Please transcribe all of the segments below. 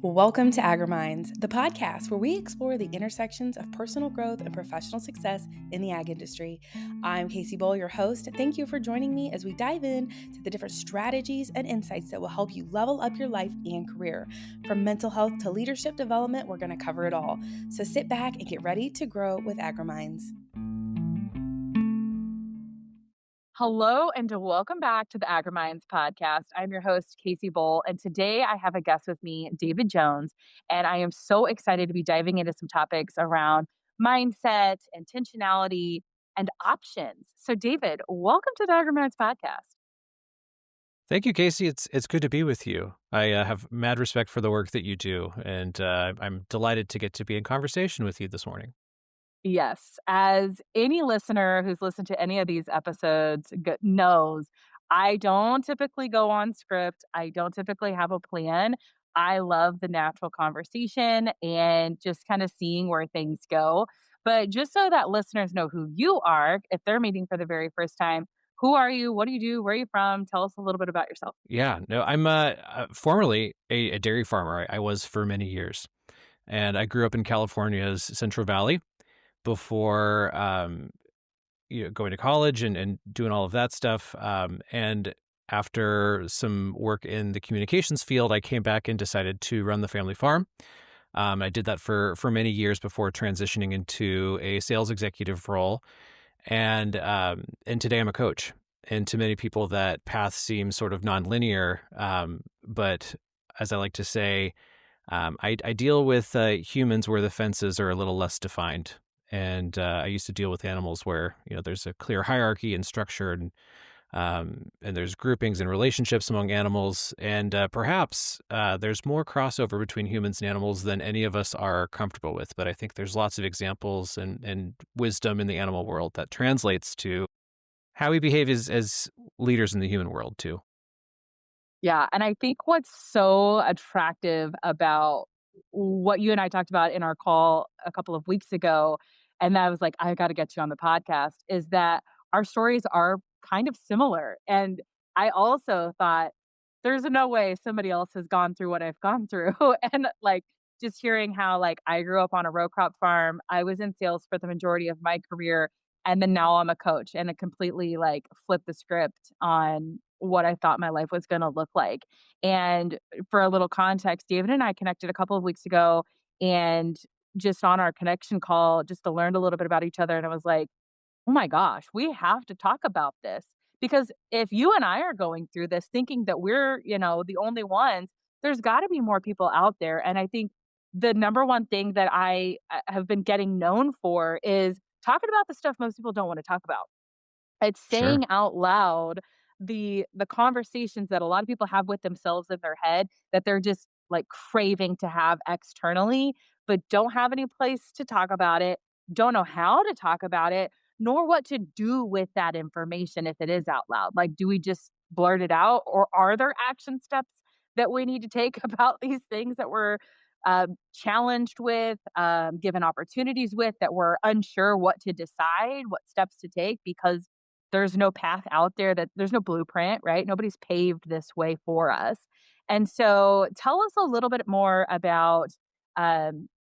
Welcome to AGRIMINDS, the podcast where we explore the intersections of personal growth and professional success in the ag industry. I'm Kacee, your host. Thank you for joining me as we dive in to the different strategies and insights that will help you level up your life and career. From mental health to leadership development, we're going to cover it all. So sit back and get ready to grow with AGRIMINDS. Hello and welcome back to the AGRIMINDS Podcast. I'm your host, Kacee, and today I have a guest with me, David Jones, and I am so excited to be diving into some topics around mindset, intentionality, and options. So David, welcome to the AGRIMINDS Podcast. Thank you, Kacee. It's good to be with you. I have mad respect for the work that you do, and I'm delighted to get to be in conversation with you this morning. Yes, as any listener who's listened to any of these episodes knows, I don't typically go on script. I don't typically have a plan. I love the natural conversation and just kind of seeing where things go. But just so that listeners know who you are, if they're meeting for the very first time, who are you? What do you do? Where are you from? Tell us a little bit about yourself. Yeah, no, I'm formerly a dairy farmer. I was for many years, and I grew up in California's Central Valley before going to college and doing all of that stuff. And after some work in the communications field, I came back and decided to run the family farm. I did that for many years before transitioning into a sales executive role, and today I'm a coach. And to many people, that path seems sort of nonlinear. But as I like to say, I deal with humans where the fences are a little less defined. And I used to deal with animals where there's a clear hierarchy and structure, and there's groupings and relationships among animals, and perhaps there's more crossover between humans and animals than any of us are comfortable with. But I think there's lots of examples and wisdom in the animal world that translates to how we behave as leaders in the human world too. Yeah, and I think what's so attractive about what you and I talked about in our call a couple of weeks ago, and that was like, I got to get you on the podcast, is that our stories are kind of similar. And I also thought, there's no way somebody else has gone through what I've gone through. And like, just hearing how like I grew up on a row crop farm, I was in sales for the majority of my career, and then now I'm a coach, and it completely like flipped the script on what I thought my life was going to look like. And for a little context, David and I connected a couple of weeks ago, and just on our connection call, just to learn a little bit about each other. And I was like, oh my gosh, we have to talk about this, because if you and I are going through this thinking that we're, the only ones, there's got to be more people out there. And I think the number one thing that I have been getting known for is talking about the stuff most people don't want to talk about. It's Sure. saying out loud the conversations that a lot of people have with themselves in their head that they're just like craving to have externally, but don't have any place to talk about it, don't know how to talk about it, nor what to do with that information if it is out loud. Like, do we just blurt it out, or are there action steps that we need to take about these things that we're challenged with, given opportunities with, that we're unsure what to decide, what steps to take, because there's no path out there, that there's no blueprint, right? Nobody's paved this way for us. And so tell us a little bit more about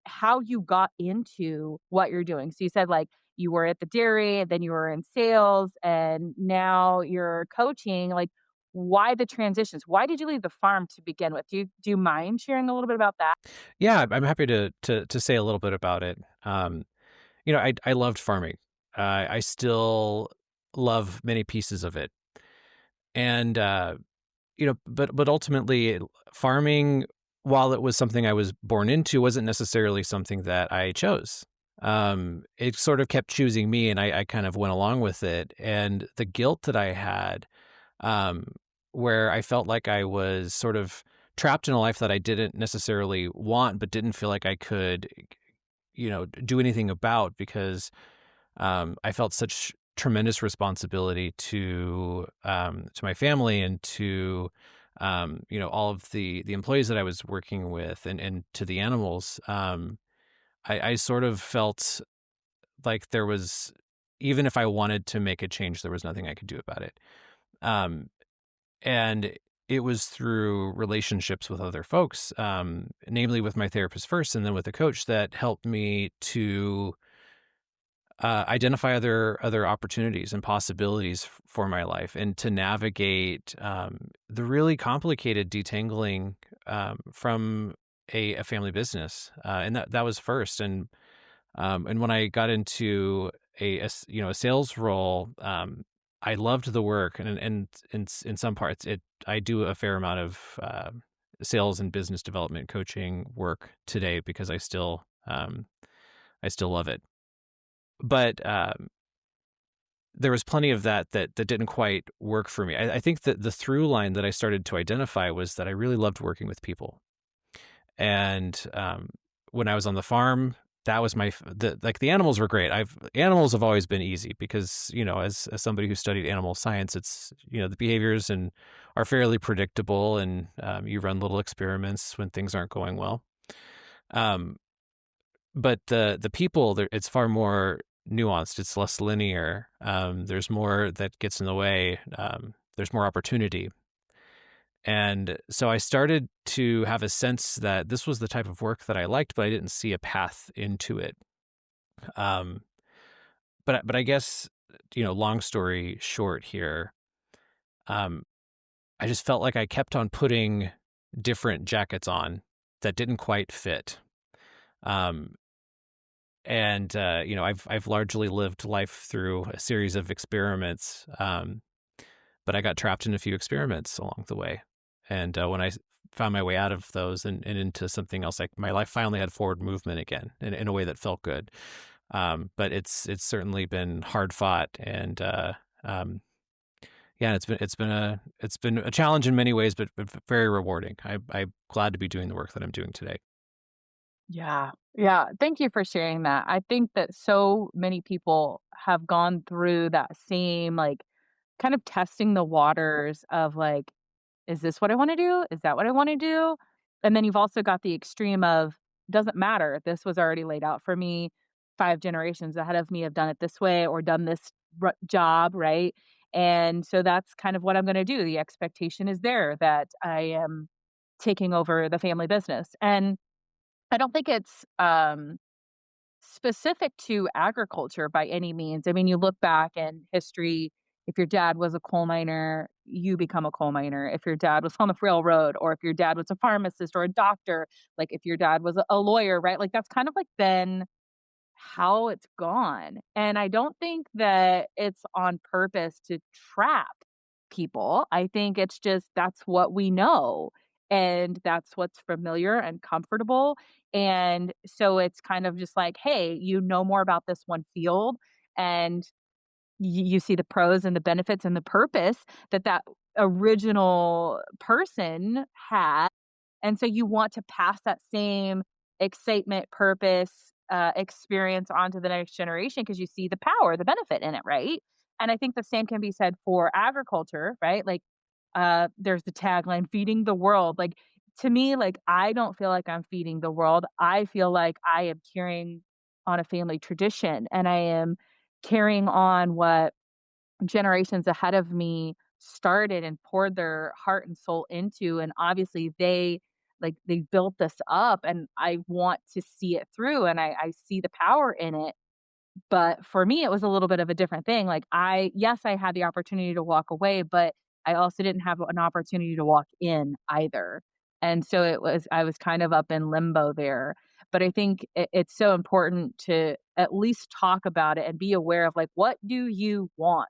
how you got into what you're doing. So you said like you were at the dairy, and then you were in sales, and now you're coaching. Like, why the transitions? Why did you leave the farm to begin with? Do you mind sharing a little bit about that? Yeah, I'm happy to say a little bit about it. I loved farming. I still love many pieces of it, and but ultimately, farming, while it was something I was born into, wasn't necessarily something that I chose. It sort of kept choosing me, and I kind of went along with it. And the guilt that I had, um, where I felt like I was sort of trapped in a life that I didn't necessarily want, but didn't feel like I could, do anything about, because I felt such tremendous responsibility to my family and to all of the employees that I was working with, and to the animals. I sort of felt like there was, even if I wanted to make a change, there was nothing I could do about it. Um, and it was through relationships with other folks, namely with my therapist first and then with a coach that helped me to identify other opportunities and possibilities for my life, and to navigate the really complicated detangling from a family business, and that was first. And when I got into a sales role, I loved the work, and in some parts, I do a fair amount of sales and business development coaching work today because I still love it. But there was plenty of that didn't quite work for me. I think that the through line that I started to identify was that I really loved working with people. And when I was on the farm, that was the animals were great. Animals have always been easy because, as somebody who studied animal science, it's, the behaviors and are fairly predictable, and you run little experiments when things aren't going well. Um, but the people there, it's far more nuanced. It's less linear. There's more that gets in the way. There's more opportunity. And so I started to have a sense that this was the type of work that I liked, but I didn't see a path into it. Um, but I guess, long story short here, um, I just felt like I kept on putting different jackets on that didn't quite fit. Um, and I've largely lived life through a series of experiments, but I got trapped in a few experiments along the way. And when I found my way out of those and into something else, like my life finally had forward movement again in a way that felt good. But it's certainly been hard fought, and yeah, it's been a challenge in many ways, but very rewarding. I'm glad to be doing the work that I'm doing today. Yeah. Yeah. Thank you for sharing that. I think that so many people have gone through that same, like, kind of testing the waters of like, is this what I want to do? Is that what I want to do? And then you've also got the extreme of, doesn't matter. This was already laid out for me. 5 generations ahead of me have done it this way or done this job, right? And so that's kind of what I'm going to do. The expectation is there that I am taking over the family business. And I don't think it's specific to agriculture by any means. I mean, you look back in history, if your dad was a coal miner, you become a coal miner. If your dad was on the railroad, or if your dad was a pharmacist or a doctor, like if your dad was a lawyer, right? Like that's kind of like been how it's gone. And I don't think that it's on purpose to trap people. I think it's just that's what we know. And that's what's familiar and comfortable. And so it's kind of just like, hey, you know more about this one field, and you see the pros and the benefits and the purpose that that original person had, and so you want to pass that same excitement, purpose, experience onto the next generation because you see the power, the benefit in it, right? And I think the same can be said for agriculture, right? Like, there's the tagline, feeding the world. Like, to me, like, I don't feel like I'm feeding the world. I feel like I am carrying on a family tradition, and I am carrying on what generations ahead of me started and poured their heart and soul into. And obviously they built this up, and I want to see it through, and I see the power in it. But for me, it was a little bit of a different thing. Like, yes, I had the opportunity to walk away, but I also didn't have an opportunity to walk in either. And so I was kind of up in limbo there. But I think it's so important to at least talk about it and be aware of, like, what do you want?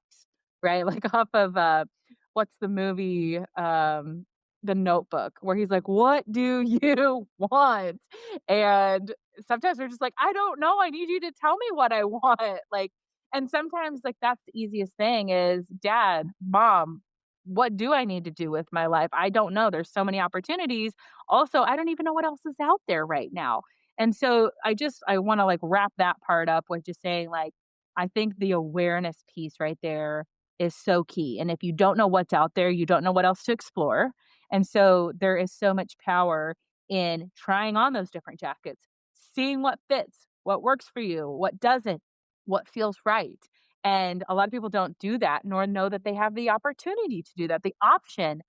Right? Like, off of what's the movie? The Notebook, where he's like, "What do you want?" And sometimes we're just like, "I don't know, I need you to tell me what I want." Like, and sometimes, like, that's the easiest thing is, "Dad, mom, what do I need to do with my life? I don't know, there's so many opportunities. Also, I don't even know what else is out there right now." And so I wanna, like, wrap that part up with just saying, like, I think the awareness piece right there is so key, and if you don't know what's out there, you don't know what else to explore, and so there is so much power in trying on those different jackets, seeing what fits, what works for you, what doesn't, what feels right. And a lot of people don't do that, nor know that they have the opportunity to do that, the option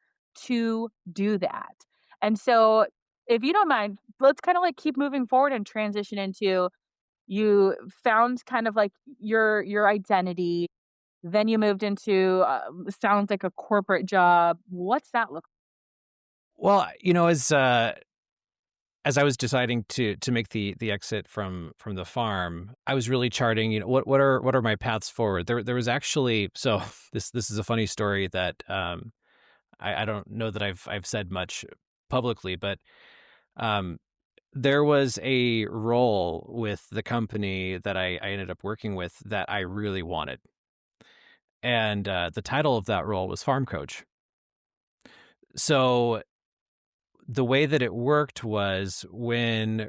to do that. And so, if you don't mind, let's kind of like keep moving forward and transition into you found kind of like your identity, then you moved into sounds like a corporate job. What's that look? Well, as I was deciding to make the exit from the farm, I was really charting, what are my paths forward. There was actually, so this is a funny story that I don't know that I've said much publicly, but um, there was a role with the company that I ended up working with that I really wanted, and the title of that role was farm coach. So the way that it worked was when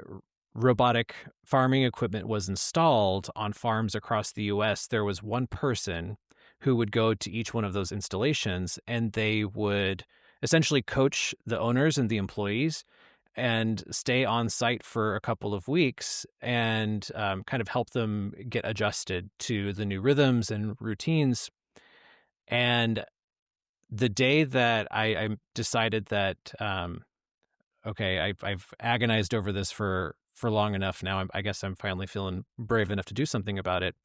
robotic farming equipment was installed on farms across the US, there was one person who would go to each one of those installations, and they would essentially coach the owners and the employees and stay on site for a couple of weeks and kind of help them get adjusted to the new rhythms and routines. And the day that I decided that okay, I've agonized over this for long enough now. I guess I'm finally feeling brave enough to do something about it.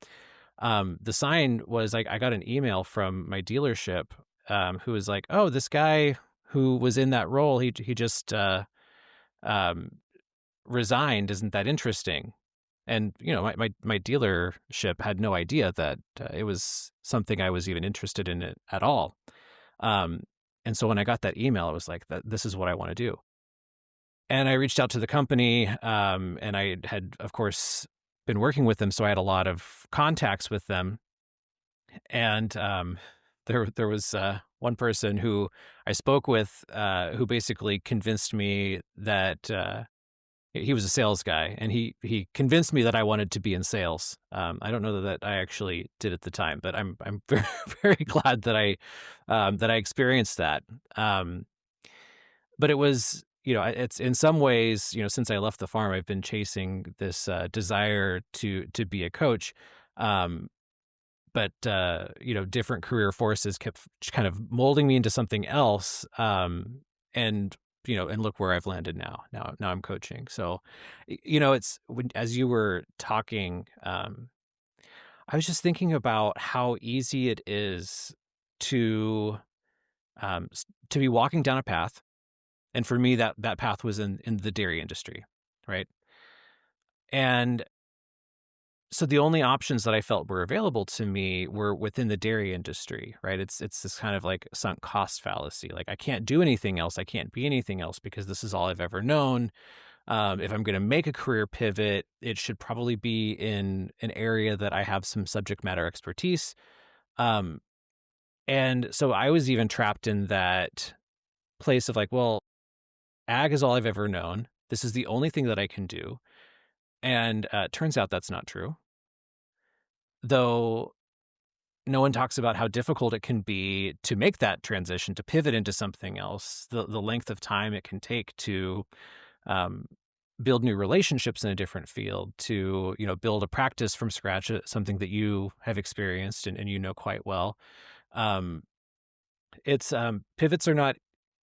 The sign was like I got an email from my dealership, who was like, "Oh, this guy who was in that role, he just um, resigned. Isn't that interesting?" And my dealership had no idea that it was something I was even interested in it at all. Um, and so when I got that email, I was like, "That this is what I want to do." And I reached out to the company, and I had, of course, been working with them, so I had a lot of contacts with them. And there was one person who I spoke with, who basically convinced me that he was a sales guy, and he convinced me that I wanted to be in sales. I don't know that I actually did at the time, but I'm very very glad that I experienced that. But it was, it's in some ways, since I left the farm, I've been chasing this desire to be a coach. Um, but different career forces kept kind of molding me into something else. And and look where I've landed now. Now I'm coaching. So, it's as you were talking, I was just thinking about how easy it is to to be walking down a path. And for me, that path was in the dairy industry, right? And so the only options that I felt were available to me were within the dairy industry, right? It's this kind of like sunk cost fallacy. Like I can't do anything else. I can't be anything else because this is all I've ever known. If I'm going to make a career pivot, it should probably be in an area that I have some subject matter expertise. Um, and so I was even trapped in that place of like, well, ag is all I've ever known. This is the only thing that I can do. And turns out that's not true. Though no one talks about how difficult it can be to make that transition, to pivot into something else, the length of time it can take to um, build new relationships in a different field, to, build a practice from scratch, something that you have experienced and you know quite well. Um, it's pivots are not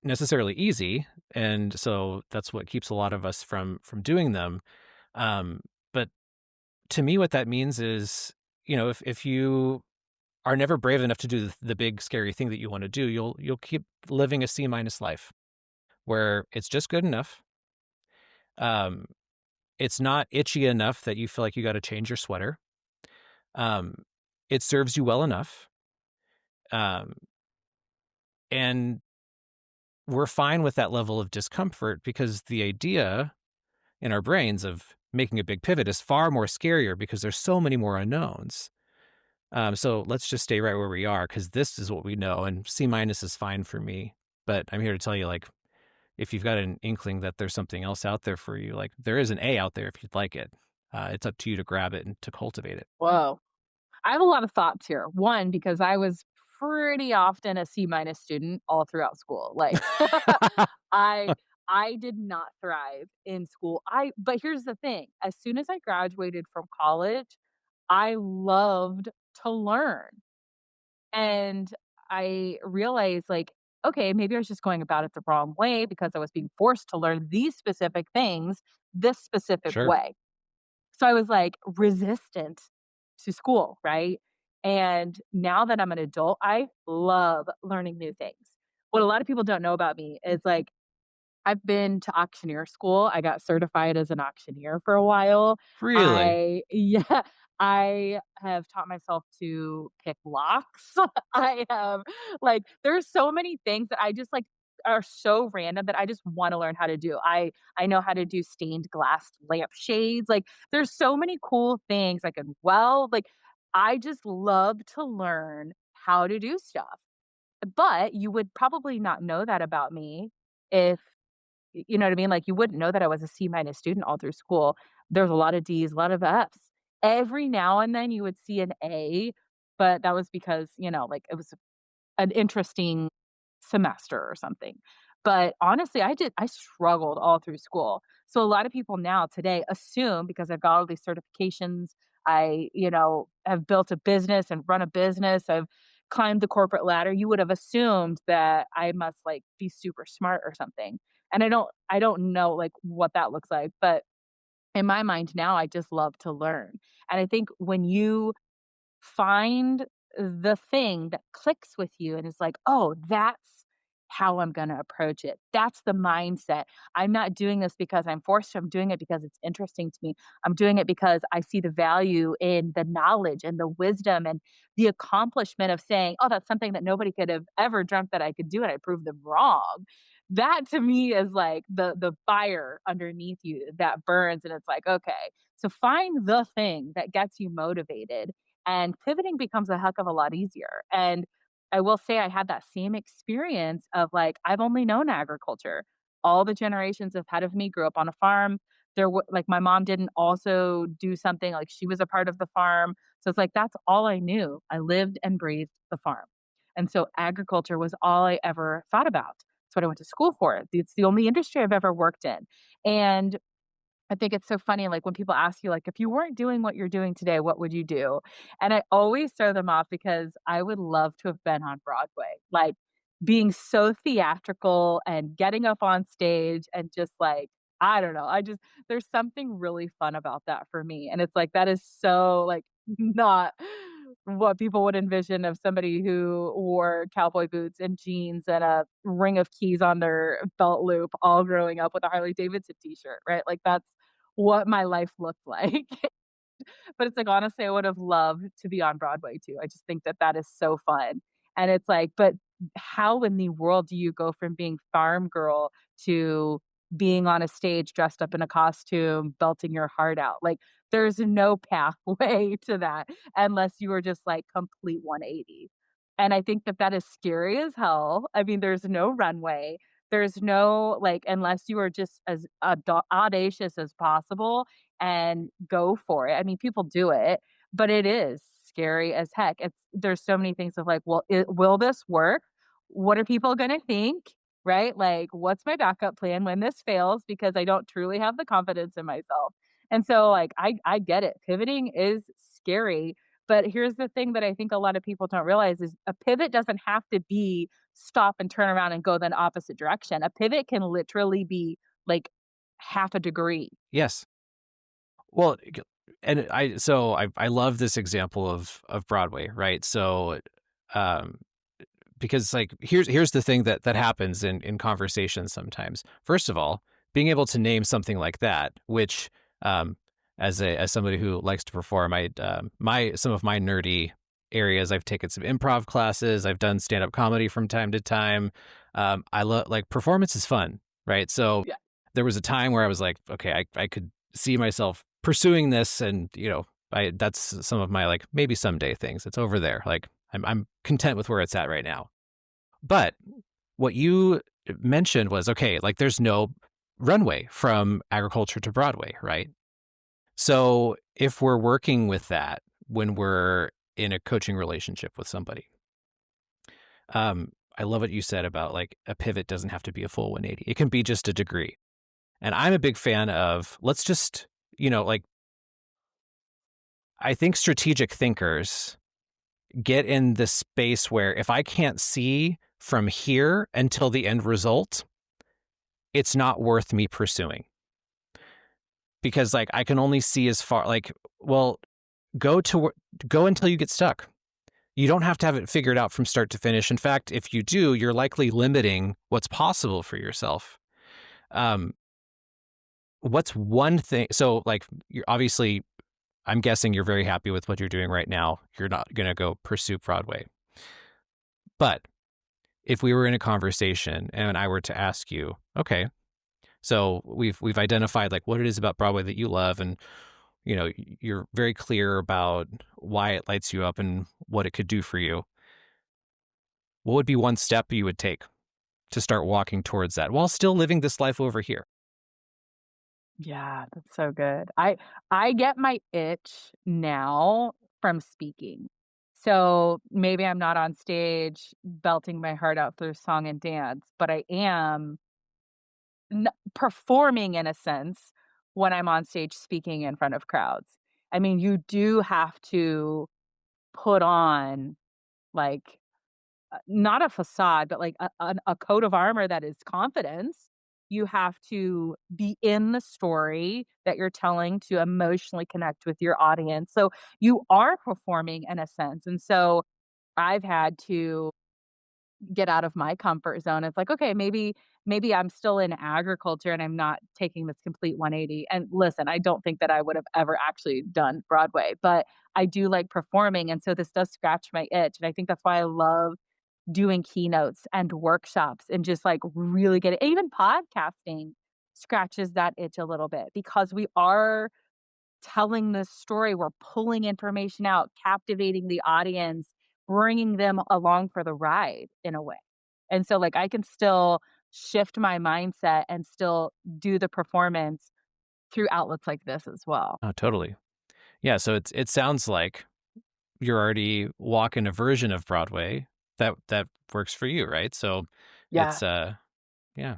necessarily easy, and so that's what keeps a lot of us from doing them. But to me, what that means is, if you are never brave enough to do the big scary thing that you want to do, you'll keep living a C minus life where it's just good enough. Um, it's not itchy enough that you feel like you got to change your sweater. Um, it serves you well enough, um, and we're fine with that level of discomfort because the idea in our brains of making a big pivot is far more scarier because there's so many more unknowns. So let's just stay right where we are because this is what we know, and C minus is fine for me. But I'm here to tell you, like, if you've got an inkling that there's something else out there for you, like there is an A out there if you'd like it. It's up to you to grab it and to cultivate it. Whoa. I have a lot of thoughts here. One, because I was pretty often a C minus student all throughout school. Like I I did not thrive in school. I but here's the thing. As soon as I graduated from college, I loved to learn. And I realized like, okay, maybe I was just going about it the wrong way because I was being forced to learn these specific things this specific Sure. way. So I was like resistant to school, right? And now that I'm an adult, I love learning new things. What a lot of people don't know about me is like I've been to auctioneer school. I got certified as an auctioneer for a while. Really? I yeah, I have taught myself to pick locks. I have like there's so many things that I just like are so random that I just want to learn how to do. I know how to do stained glass lampshades. Like there's so many cool things I can weld. Like I just love to learn how to do stuff. But you would probably not know that about me if you know what I mean? Like, you wouldn't know that I was a C minus student all through school. There's a lot of D's, a lot of F's. Every now and then you would see an A, but that was because, like it was an interesting semester or something. But honestly, I struggled all through school. So a lot of people now today assume because I've got all these certifications, have built a business and run a business, I've climbed the corporate ladder, you would have assumed that I must like be super smart or something. And I don't know like what that looks like, but in my mind now I just love to learn. And I think when you find the thing that clicks with you and is like, "Oh, that's how I'm gonna approach it. That's the mindset. I'm not doing this because I'm forced to. I'm doing it because it's interesting to me. I'm doing it because I see the value in the knowledge and the wisdom and the accomplishment of saying, "Oh, that's something that nobody could have ever dreamt that I could do, and I proved them wrong." That to me is like the fire underneath you that burns and it's like, okay, so find the thing that gets you motivated and pivoting becomes a heck of a lot easier. And I will say I had that same experience of like, I've only known agriculture. All the generations ahead of me grew up on a farm. Like my mom didn't also do something like she was a part of the farm. So it's like, that's all I knew. I lived and breathed the farm. And so agriculture was all I ever thought about. That's what I went to school for. It's the only industry I've ever worked in. And I think it's so funny, like, when people ask you, like, "If you weren't doing what you're doing today, what would you do?" And I always throw them off because I would love to have been on Broadway, like, being so theatrical and getting up on stage and just, like, I don't know, there's something really fun about that for me, and it's like, that is so, like, not what people would envision of somebody who wore cowboy boots and jeans and a ring of keys on their belt loop all growing up with a Harley Davidson t-shirt, right? Like, that's what my life looked like. But it's like, honestly, I would have loved to be on Broadway too. I just think that that is so fun. And it's like, but how in the world do you go from being farm girl to being on a stage dressed up in a costume, belting your heart out? Like, there's no pathway to that unless you are just like complete 180. And I think that that is scary as hell. I mean, there's no runway. There's no like, unless you are just as audacious as possible and go for it. I mean, people do it, but it is scary as heck. There's so many things of like, well, will this work? What are people going to think? Right? Like, what's my backup plan when this fails because I don't truly have the confidence in myself. And so like I get it. Pivoting is scary, but here's the thing that I think a lot of people don't realize is a pivot doesn't have to be stop and turn around and go the opposite direction. A pivot can literally be like half a degree. Yes. Well, and I love this example of Broadway, right? So, um, because like here's the thing that happens in conversations sometimes. First of all, being able to name something like that, which as somebody who likes to perform, I my some of my nerdy areas, I've taken some improv classes, I've done stand up comedy from time to time. I love like performance is fun, right? So Yeah. there was a time where I was like, okay, I could see myself pursuing this, and I that's some of my like maybe someday things. It's over there. Like I'm content with where it's at right now. But what you mentioned was okay, like there's no runway from agriculture to Broadway, right? So if we're working with that when we're in a coaching relationship with somebody, I love what you said about like a pivot doesn't have to be a full 180. It can be just a degree. And I'm a big fan of let's just, like I think strategic thinkers get in this space where if I can't see from here until the end result, it's not worth me pursuing. Because like I can only see as far, like, well, go until you get stuck. You don't have to have it figured out from start to finish. In fact, if you do, you're likely limiting what's possible for yourself. Um, what's one thing? So, like, you're obviously, I'm guessing you're very happy with what you're doing right now. You're not going to go pursue Broadway. But if we were in a conversation and I were to ask you, okay, so we've identified like what it is about Broadway that you love, and you're very clear about why it lights you up and what it could do for you. What would be one step you would take to start walking towards that while still living this life over here? Yeah, that's so good. I get my itch now from speaking. So maybe I'm not on stage belting my heart out through song and dance, but I am performing in a sense when I'm on stage speaking in front of crowds. I mean, you do have to put on like not a facade, but like a coat of armor that is confidence. You have to be in the story that you're telling to emotionally connect with your audience. So you are performing in a sense. And so I've had to get out of my comfort zone. It's like, okay, maybe I'm still in agriculture and I'm not taking this complete 180. And listen, I don't think that I would have ever actually done Broadway, but I do like performing. And so this does scratch my itch. And I think that's why I love doing keynotes and workshops and just like really getting even podcasting scratches that itch a little bit because we are telling this story. We're pulling information out, captivating the audience, bringing them along for the ride in a way. And so, like, I can still shift my mindset and still do the performance through outlets like this as well. Oh, totally. Yeah. So it sounds like you're already walking a version of Broadway that works for you, right? So Yeah. it's yeah,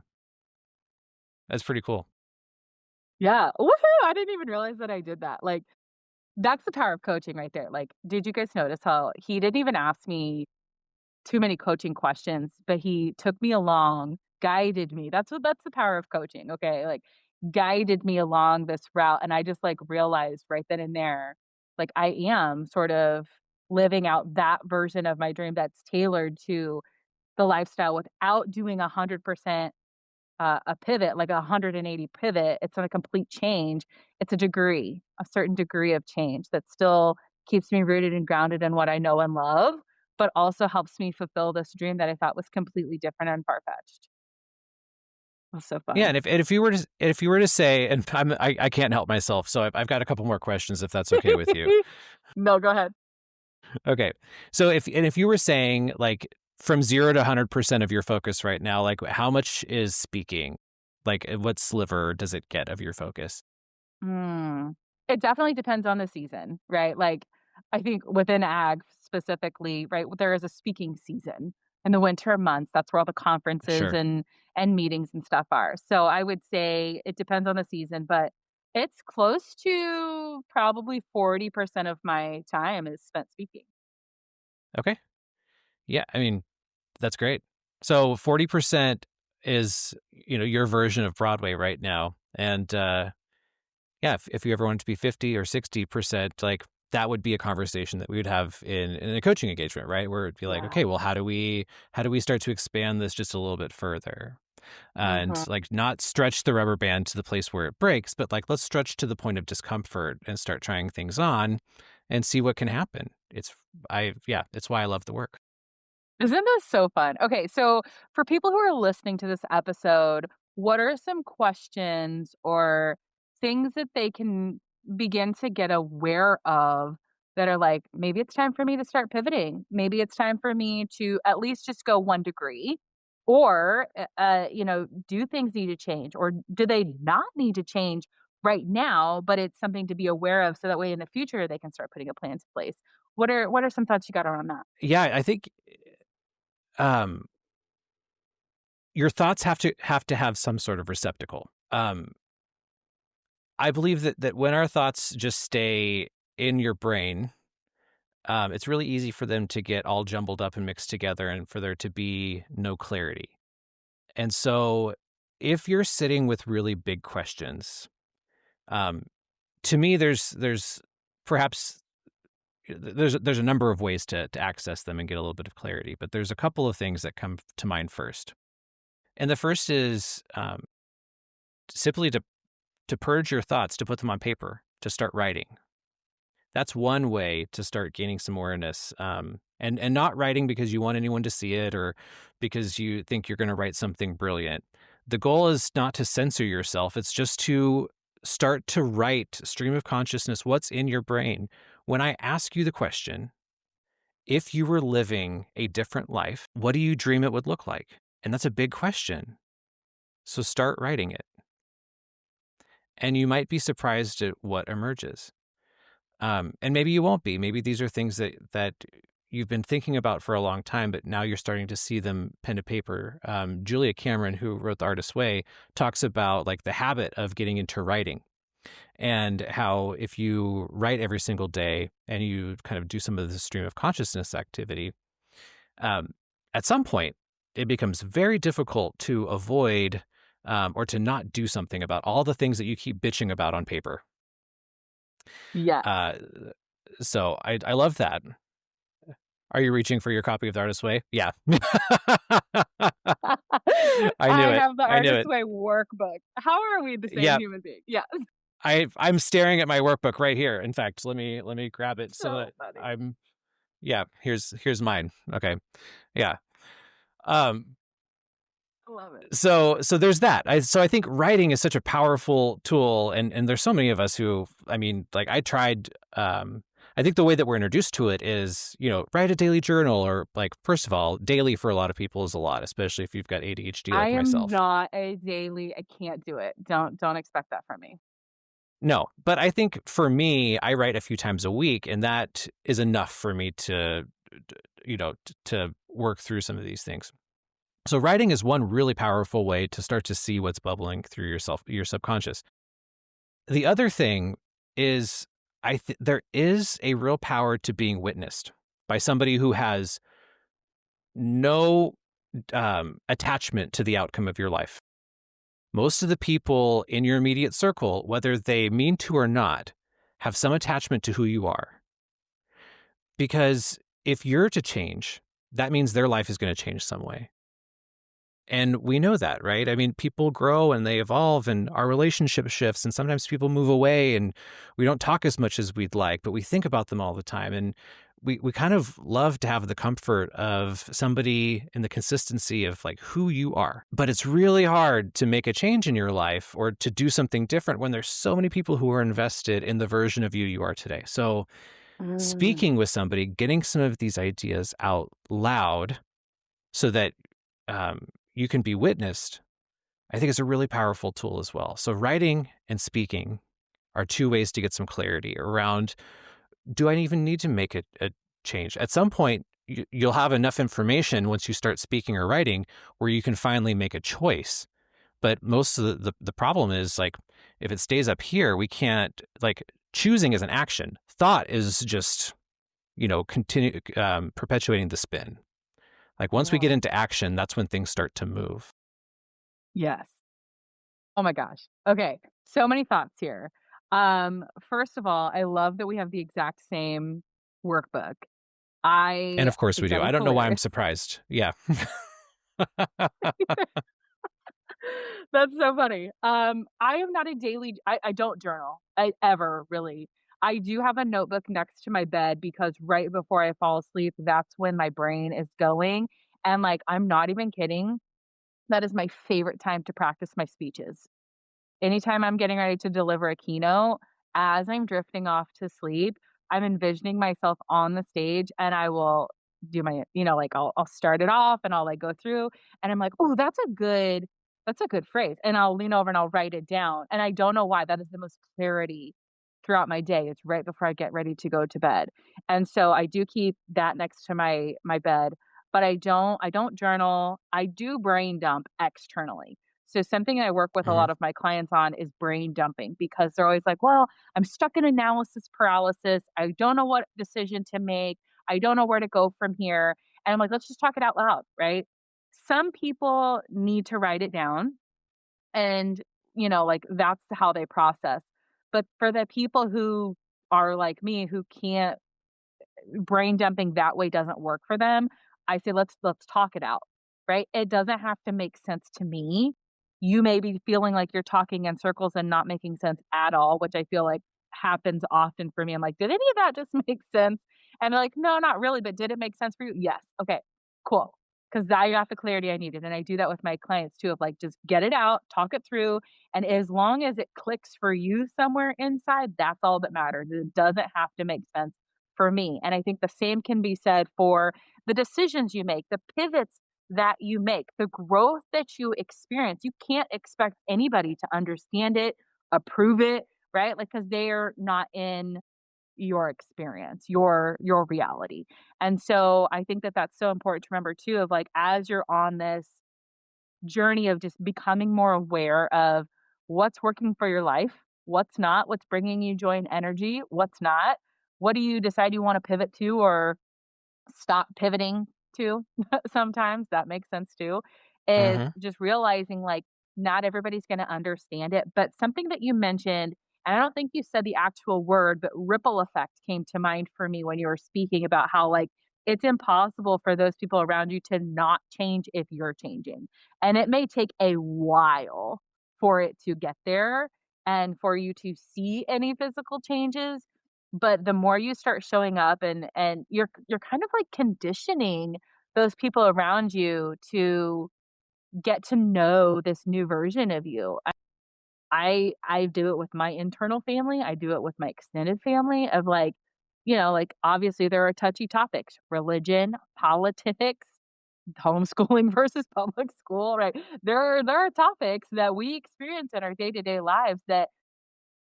that's pretty cool. Yeah. Woohoo! I didn't even realize that I did that. Like, that's the power of coaching right there. Like, did you guys notice how he didn't even ask me too many coaching questions, but he took me along, guided me. That's the power of coaching, okay? Like guided me along this route and I just like realized right then and there like I am sort of living out that version of my dream that's tailored to the lifestyle without doing 100% a pivot, like a 180 pivot. It's not a complete change. It's a degree, a certain degree of change that still keeps me rooted and grounded in what I know and love, but also helps me fulfill this dream that I thought was completely different and far fetched. It was so Yeah, fun. and if you were to say, and I can't help myself, so I've got a couple more questions if that's okay with you. No, go ahead. Okay, so if you were saying like from 0 to 100% of your focus right now, like how much is speaking? Like what sliver does it get of your focus? Mm. It definitely depends on the season, right? Like, I think within ag specifically, right, there is a speaking season in the winter months. That's where all the conferences Sure. and meetings and stuff are. So I would say it depends on the season, but it's close to probably 40% of my time is spent speaking. Okay. Yeah, I mean, that's great. So 40% is, your version of Broadway right now. And yeah, if you ever wanted to be 50 or 60%, like that would be a conversation that we would have in a coaching engagement, right? Where it'd be like, Yeah. okay, well, how do we start to expand this just a little bit further? And Mhm. like not stretch the rubber band to the place where it breaks, but like let's stretch to the point of discomfort and start trying things on and see what can happen. It's why I love the work. Isn't this so fun? Okay, so for people who are listening to this episode, what are some questions or things that they can begin to get aware of that are like, maybe it's time for me to start pivoting. Maybe it's time for me to at least just go one degree or, do things need to change or do they not need to change right now, but it's something to be aware of so that way in the future they can start putting a plan into place. What are some thoughts you got around that? Yeah, I think um your thoughts have to have some sort of receptacle. I believe that when our thoughts just stay in your brain, it's really easy for them to get all jumbled up and mixed together and for there to be no clarity. And so if you're sitting with really big questions, um, to me, there's perhaps there's a number of ways to access them and get a little bit of clarity, but there's a couple of things that come to mind first. And the first is simply to purge your thoughts, to put them on paper, to start writing. That's one way to start gaining some awareness, and not writing because you want anyone to see it or because you think you're going to write something brilliant. The goal is not to censor yourself. It's just to start to write stream of consciousness, what's in your brain. When I ask you the question, if you were living a different life, what do you dream it would look like? And that's a big question. So start writing it. And you might be surprised at what emerges. And maybe you won't be. Maybe these are things that you've been thinking about for a long time, but now you're starting to see them pen to paper. Julia Cameron, who wrote The Artist's Way, talks about like the habit of getting into writing and how if you write every single day and you kind of do some of the stream of consciousness activity, at some point it becomes very difficult to avoid or to not do something about all the things that you keep bitching about on paper. Yes. Uh, so I love that. Are you reaching for your copy of The Artist's Way? Yeah. I knew I it. have the I knew Artist's it. Way workbook. How are we the same Yeah. human being? Yes. I'm staring at my workbook right here. In fact, let me grab it so So that funny. yeah, here's mine. Okay. Yeah. Um I love it. so there's that. So I think writing is such a powerful tool and there's so many of us who I mean, like I tried I think the way that we're introduced to it is, write a daily journal or like first of all, daily for a lot of people is a lot, especially if you've got ADHD I like am myself. not a daily. I can't do it. Don't expect that from me. No, but I think for me, I write a few times a week and that is enough for me to to work through some of these things. So writing is one really powerful way to start to see what's bubbling through your subconscious. The other thing is there is a real power to being witnessed by somebody who has no attachment to the outcome of your life. Most of the people in your immediate circle, whether they mean to or not, have some attachment to who you are. Because if you're to change, that means their life is going to change some way. And we know that, right? I mean, people grow and they evolve and our relationship shifts and sometimes people move away and we don't talk as much as we'd like, but we think about them all the time. And we kind of love to have the comfort of somebody in the consistency of like who you are. But it's really hard to make a change in your life or to do something different when there's so many people who are invested in the version of you are today. So Mm. speaking with somebody, getting some of these ideas out loud so that you can be witnessed, I think is a really powerful tool as well. So writing and speaking are two ways to get some clarity around, do I even need to make a change? At some point, you'll have enough information once you start speaking or writing where you can finally make a choice. But most of the problem is like, if it stays up here, we can't, like, choosing is an action. Thought is just, continue perpetuating the spin. Like once we get Yeah. into action, that's when things start to move. Yes. Oh my gosh. Okay. So many thoughts here. First of all, I love that we have the exact same workbook. And I of course we think do. that I is don't know why I'm hilarious. surprised. Yeah. That's so funny. I am not a daily I don't journal. I ever really. I do have a notebook next to my bed because right before I fall asleep, that's when my brain is going. And like, I'm not even kidding. That is my favorite time to practice my speeches. Anytime I'm getting ready to deliver a keynote, as I'm drifting off to sleep, I'm envisioning myself on the stage and I will do my, like I'll start it off and I'll like go through and I'm like, "Oh, that's a good phrase." And I'll lean over and I'll write it down. And I don't know why that is the most clarity throughout my day. It's right before I get ready to go to bed. And so I do keep that next to my bed, but I don't journal. I do brain dump externally. So something I work with a Mhm. lot of my clients on is brain dumping because they're always like, well, I'm stuck in analysis paralysis. I don't know what decision to make. I don't know where to go from here. And I'm like, let's just talk it out loud, right? Some people need to write it down and, like that's how they process. But for the people who are like me who can't brain dumping that way doesn't work for them, I say let's talk it out, right? It doesn't have to make sense to me. You may be feeling like you're talking in circles and not making sense at all, which I feel like happens often for me. I'm like, did any of that just make sense? And they're like, no, not really, but did it make sense for you? Yes. Okay, cool. Because I got the clarity I needed. And I do that with my clients too, of like, just get it out, talk it through. And as long as it clicks for you somewhere inside, that's all that matters. It doesn't have to make sense for me. And I think the same can be said for the decisions you make, the pivots that you make, the growth that you experience. You can't expect anybody to understand it, approve it, right? Like cuz they're not in your experience, your reality. And so I think that that's so important to remember too of like as you're on this journey of just becoming more aware of what's working for your life, what's not, what's bringing you joy and energy, what's not. What do you decide you want to pivot to or stop pivoting to sometimes that makes sense too, is Mhm. just realizing like not everybody's going to understand it. But something that you mentioned, and I don't think you said the actual word, but ripple effect came to mind for me when you were speaking about how like it's impossible for those people around you to not change if you're changing. And it may take a while for it to get there and for you to see any physical changes, but the more you start showing up and you're kind of like conditioning those people around you to get to know this new version of you. I do it with my internal family, I do it with my extended family of like, like obviously there are touchy topics, religion, politics, homeschooling versus public school, right? There are topics that we experience in our day-to-day lives that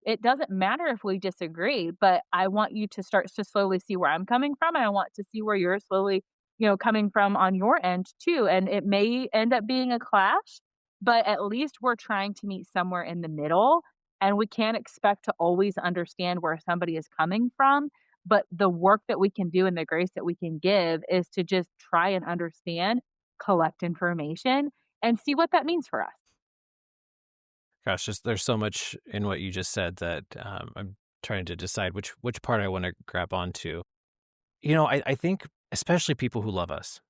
it doesn't matter if we disagree, but I want you to start to slowly see where I'm coming from, and I want to see where you're slowly, coming from on your end too. And it may end up being a clash, but at least we're trying to meet somewhere in the middle. And we can't expect to always understand where somebody is coming from. But the work that we can do and the grace that we can give is to just try and understand, collect information, and see what that means for us. Gosh, there's so much in what you just said that, I'm trying to decide which part I wanna grab onto. I think especially people who love us,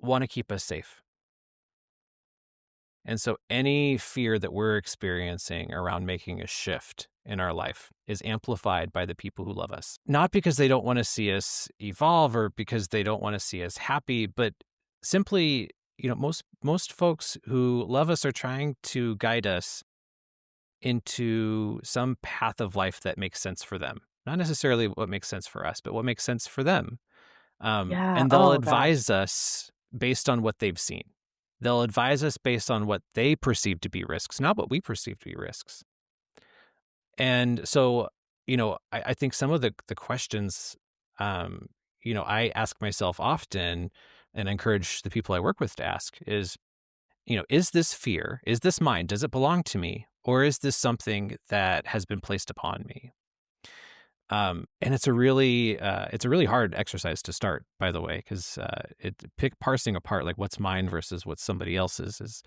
wanna keep us safe. And so any fear that we're experiencing around making a shift in our life is amplified by the people who love us. Not because they don't want to see us evolve or because they don't want to see us happy, but simply, most folks who love us are trying to guide us into some path of life that makes sense for them. Not necessarily what makes sense for us, but what makes sense for them. Yeah. And they'll Oh gosh. advise us based on what they've seen. They'll advise us based on what they perceive to be risks, not what we perceive to be risks. And so, I think some of the questions, I ask myself often and encourage the people I work with to ask is this fear? Is this mine? Does it belong to me? Or is this something that has been placed upon me? And it's a really hard exercise to start, by the way, because it pick parsing apart like what's mine versus what's somebody else's is,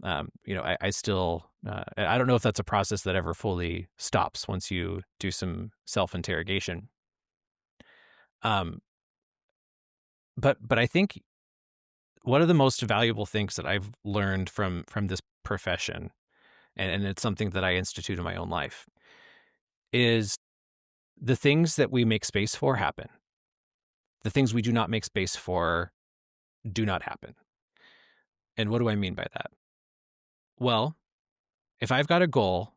I still, I don't know if that's a process that ever fully stops once you do some self interrogation. Um, but I think one of the most valuable things that I've learned from this profession, and it's something that I institute in my own life, is the things that we make space for happen. The things we do not make space for do not happen. And what do I mean by that? Well, if I've got a goal,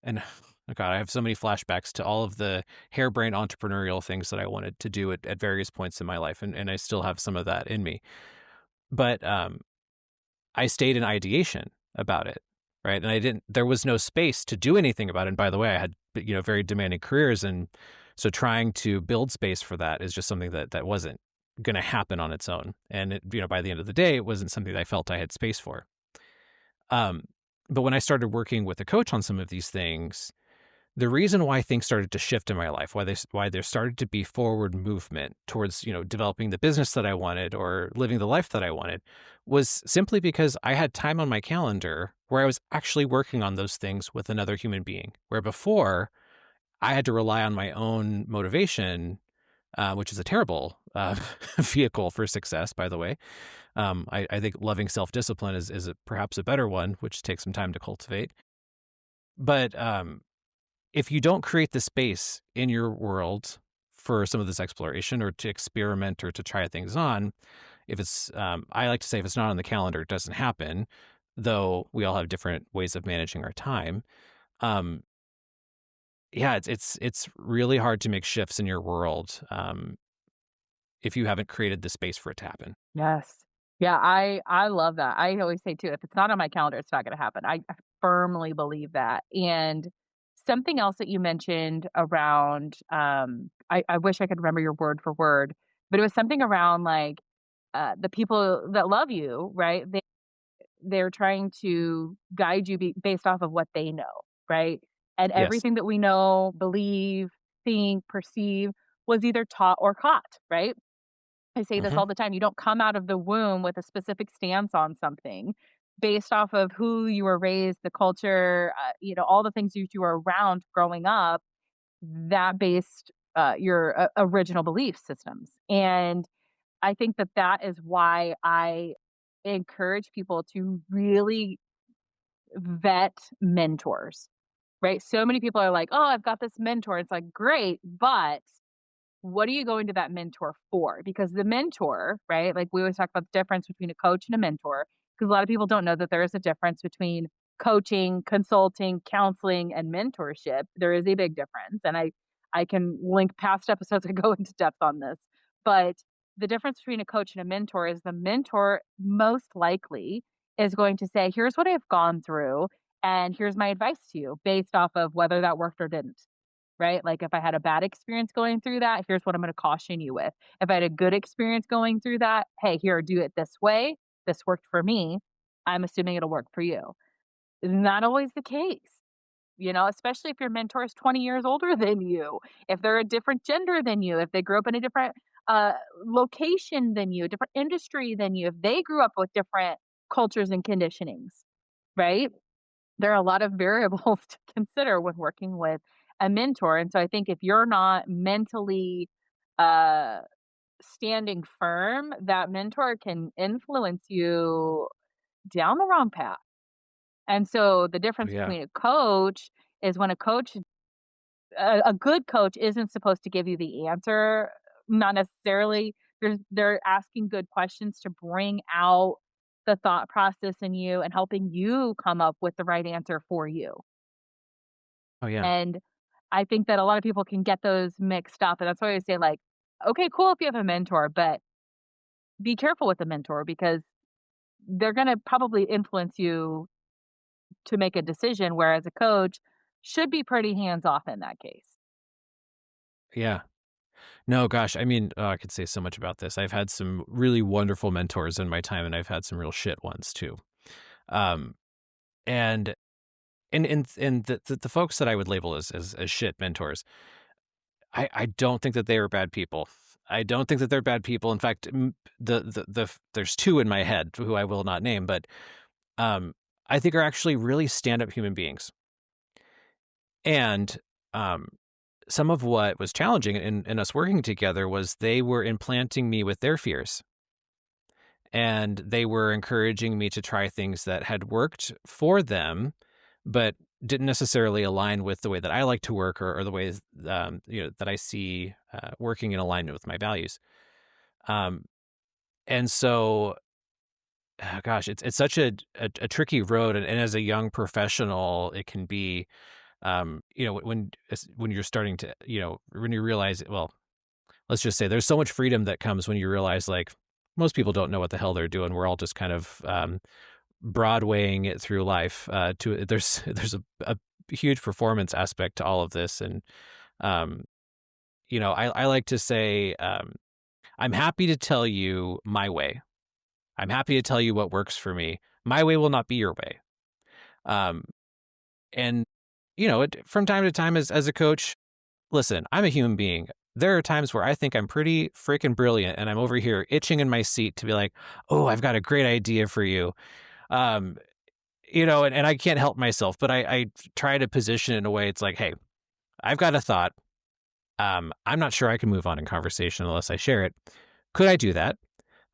and oh God, I have so many flashbacks to all of the harebrained entrepreneurial things that I wanted to do at various points in my life, and I still have some of that in me. But I stayed in ideation about it, right? And there was no space to do anything about it. And by the way, I had, very demanding careers. And so trying to build space for that is just something that wasn't going to happen on its own. And by the end of the day, it wasn't something that I felt I had space for. Um, but when I started working with a coach on some of these things, the reason why things started to shift in my life, why there started to be forward movement towards, developing the business that I wanted or living the life that I wanted, was simply because I had time on my calendar where I was actually working on those things with another human being. Where before I had to rely on my own motivation, which is a terrible vehicle for success, by the way. I think loving self-discipline is perhaps a better one, which takes some time to cultivate. But if you don't create the space in your world for some of this exploration or to experiment or to try things on, if it's, I like to say, if it's not on the calendar, it doesn't happen, though we all have different ways of managing our time. Um, yeah, it's really hard to make shifts in your world if you haven't created the space for it to happen. Yes. Yeah, I love that. I always say too, if it's not on my calendar, it's not gonna happen. I firmly believe that. And something else that you mentioned around, I wish I could remember your word for word, but it was something around like the people that love you, right? They're trying to guide you based off of what they know, right? And Yes. everything that we know, believe, think, perceive was either taught or caught, right? I say this Hmm. all the time. You don't come out of the womb with a specific stance on something based off of who you were raised, the culture, all the things you were around growing up, that based your original belief systems. And I think that that is why I encourage people to really vet mentors, right? So many people are like, oh, I've got this mentor. It's like, great, but what are you going to that mentor for? Because the mentor, right? Like we always talk about the difference between a coach and a mentor, because a lot of people don't know that there is a difference between coaching, consulting, counseling, and mentorship. There is a big difference. And I can link past episodes and go into depth on this. But the difference between a coach and a mentor is the mentor most likely is going to say, here's what I've gone through, and here's my advice to you based off of whether that worked or didn't, right? Like if I had a bad experience going through that, here's what I'm going to caution you with. If I had a good experience going through that, hey, here, do it this way. This worked for me. I'm assuming it'll work for you. Not always the case, especially if your mentor is 20 years older than you, if they're a different gender than you, if they grew up in a different uh, location than you, a different industry than you, if they grew up with different cultures and conditionings, right? There are a lot of variables to consider when working with a mentor. And so I think if you're not mentally uh, standing firm, that mentor can influence you down the wrong path. And so the difference Yeah. between a coach is when a good coach isn't supposed to give you the answer, not necessarily. They're asking good questions to bring out the thought process in you and helping you come up with the right answer for you. Oh, yeah. And I think that a lot of people can get those mixed up, and that's why I say, like, okay, cool if you have a mentor, but be careful with the mentor because they're gonna probably influence you to make a decision, whereas a coach should be pretty hands off in that case. Yeah. No, gosh, I mean, I could say so much about this. I've had some really wonderful mentors in my time, and I've had some real shit ones too. Um, and the folks that I would label as shit mentors, I don't think that they are bad people. I don't think that they're bad people. In fact, there's two in my head who I will not name, but um, I think are actually really stand up human beings. And um, some of what was challenging in us working together was they were implanting me with their fears. And they were encouraging me to try things that had worked for them, but didn't necessarily align with the way that I like to work or the ways that I see working in alignment with my values. Um, and so, gosh, it's such a tricky road, and as a young professional, it can be when you're starting to when you realize, well, let's just say there's so much freedom that comes when you realize, like, most people don't know what the hell they're doing. We're all just kind of Broadwaying it through life. There's a huge performance aspect to all of this, and um, I like to say, I'm happy to tell you my way. I'm happy to tell you what works for me. My way will not be your way. Um, and from time to time as a coach, listen, I'm a human being. There are times where I think I'm pretty freaking brilliant and I'm over here itching in my seat to be like, "Oh, I've got a great idea for you." Um, and I can't help myself, but I try to position it in a way it's like, "Hey, I've got a thought. I'm not sure I can move on in conversation unless I share it. Could I do that?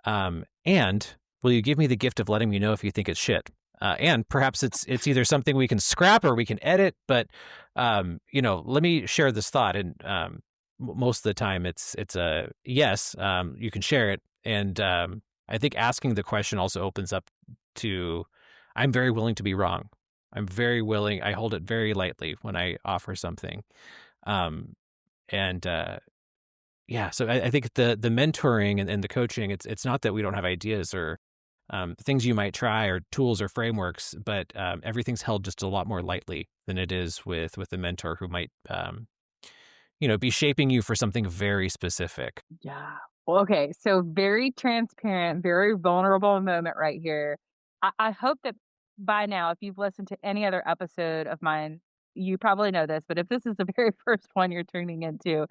And will you give me the gift of letting me know if you think it's shit? And perhaps it's either something we can scrap or we can edit, but let me share this thought." And most of the time, it's a yes. You can share it, and I think asking the question also opens up to, I'm very willing to be wrong. I'm very willing. I hold it very lightly when I offer something. Um, and Yeah, so I think the mentoring and the coaching, it's not that we don't have ideas or things you might try or tools or frameworks, but everything's held just a lot more lightly than it is with a mentor who might be shaping you for something very specific. Yeah. Well, okay. So very transparent, very vulnerable moment right here. I hope that by now, if you've listened to any other episode of mine, you probably know this, but if this is the very first one you're tuning into,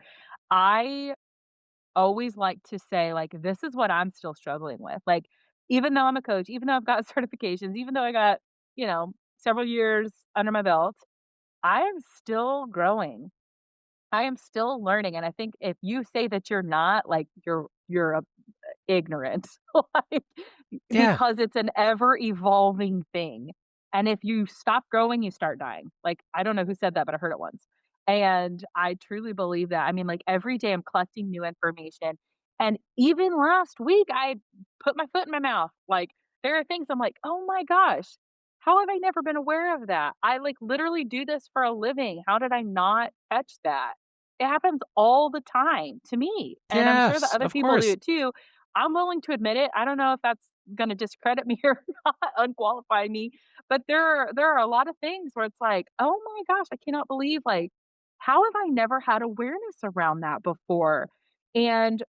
I always like to say, like, this is what I'm still struggling with. Like, even though I'm a coach, even though I've got certifications, even though I got, several years under my belt, I am still growing. I am still learning. And I think if you say that you're not, like, you're a ignorant, like, Yeah, because it's an ever evolving thing. And if you stop growing, you start dying. Like, I don't know who said that, but I heard it once. And I truly believe that. I mean, like, every day I'm collecting new information. And even last week, I put my foot in my mouth. Like, there are things I'm like, oh my gosh, how have I never been aware of that? I like literally do this for a living. How did I not catch that? It happens all the time to me. And I'm sure that yes, other of people do course. it too. I'm willing to admit it. I don't know if that's gonna discredit me or not, unqualify me, but there are a lot of things where it's like, "Oh my gosh, I cannot believe, like, how have I never had awareness around that before?" And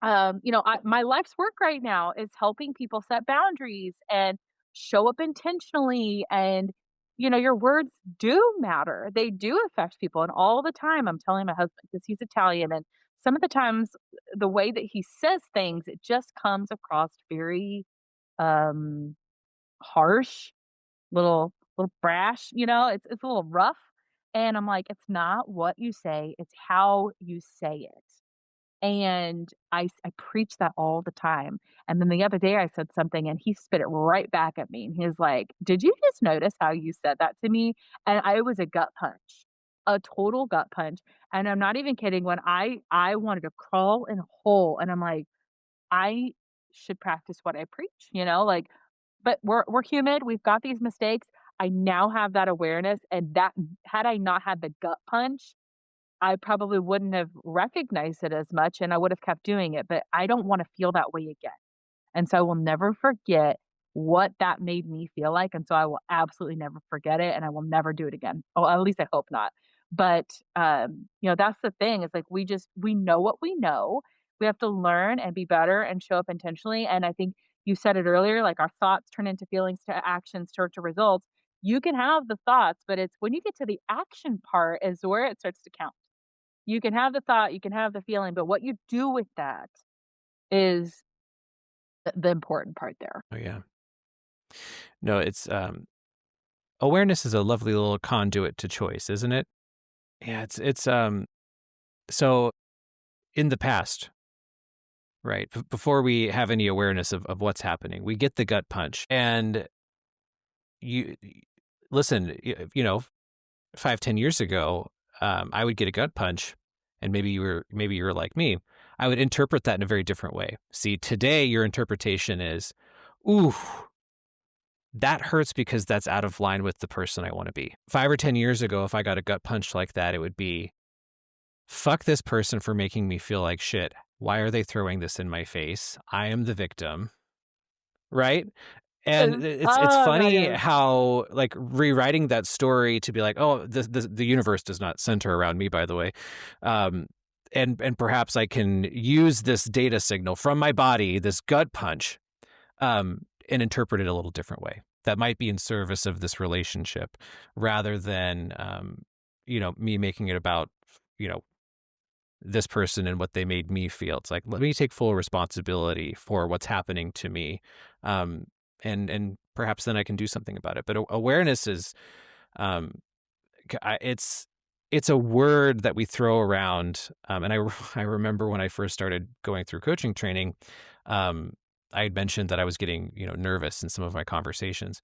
my life's work right now is helping people set boundaries and show up intentionally. And, your words do matter. They do affect people. And all the time, I'm telling my husband because he's Italian. And some of the times, the way that he says things, it just comes across very um, harsh, little brash. It's a little rough. And I'm like, it's not what you say, it's how you say it. And I preach that all the time, and then the other day I said something and he spit it right back at me, and he's like, "Did you just notice how you said that to me?" And I it was a gut punch, a total gut punch, and I'm not even kidding, when I wanted to crawl in a hole, and I'm like, "I should practice what I preach," like, but we're human, we've got these mistakes. I now have that awareness, and that had I not had the gut punch, I probably wouldn't have recognized it as much and I would have kept doing it, but I don't wanna feel that way again. And so I will never forget what that made me feel like, and so I will absolutely never forget it, and I will never do it again. Oh, at least I hope not. But, that's the thing, is like we know what we know. We have to learn and be better and show up intentionally, and I think you said it earlier, like, our thoughts turn into feelings to actions to results. You can have the thoughts, but it's when you get to the action part is where it starts to count. You can have the thought, you can have the feeling, but what you do with that is the important part there. Oh yeah. No, it's awareness is a lovely little conduit to choice, isn't it? Yeah, it's so in the past, right? Before we have any awareness of what's happening, we get the gut punch. And y- listen, 5, 10 years ago, I would get a gut punch, and maybe you were like me. I would interpret that in a very different way. See, today your interpretation is, ooh, that hurts because that's out of line with the person I want to be. 5 or 10 years ago, if I got a gut punch like that, it would be, fuck this person for making me feel like shit. Why are they throwing this in my face? I am the victim, right? And Yes. it's Oh god, funny yes. how, like, rewriting that story to be like, "Oh, the universe does not center around me, by the way." Um, and perhaps I can use this data signal from my body, this gut punch, and interpret it a little different way. That might be in service of this relationship rather than, me making it about, you know, this person and what they made me feel. It's like, let me take full responsibility for what's happening to me. Um, and perhaps then I can do something about it. But awareness is, um, it's a word that we throw around. And I remember when I first started going through coaching training, um, I had mentioned that I was getting, nervous in some of my conversations.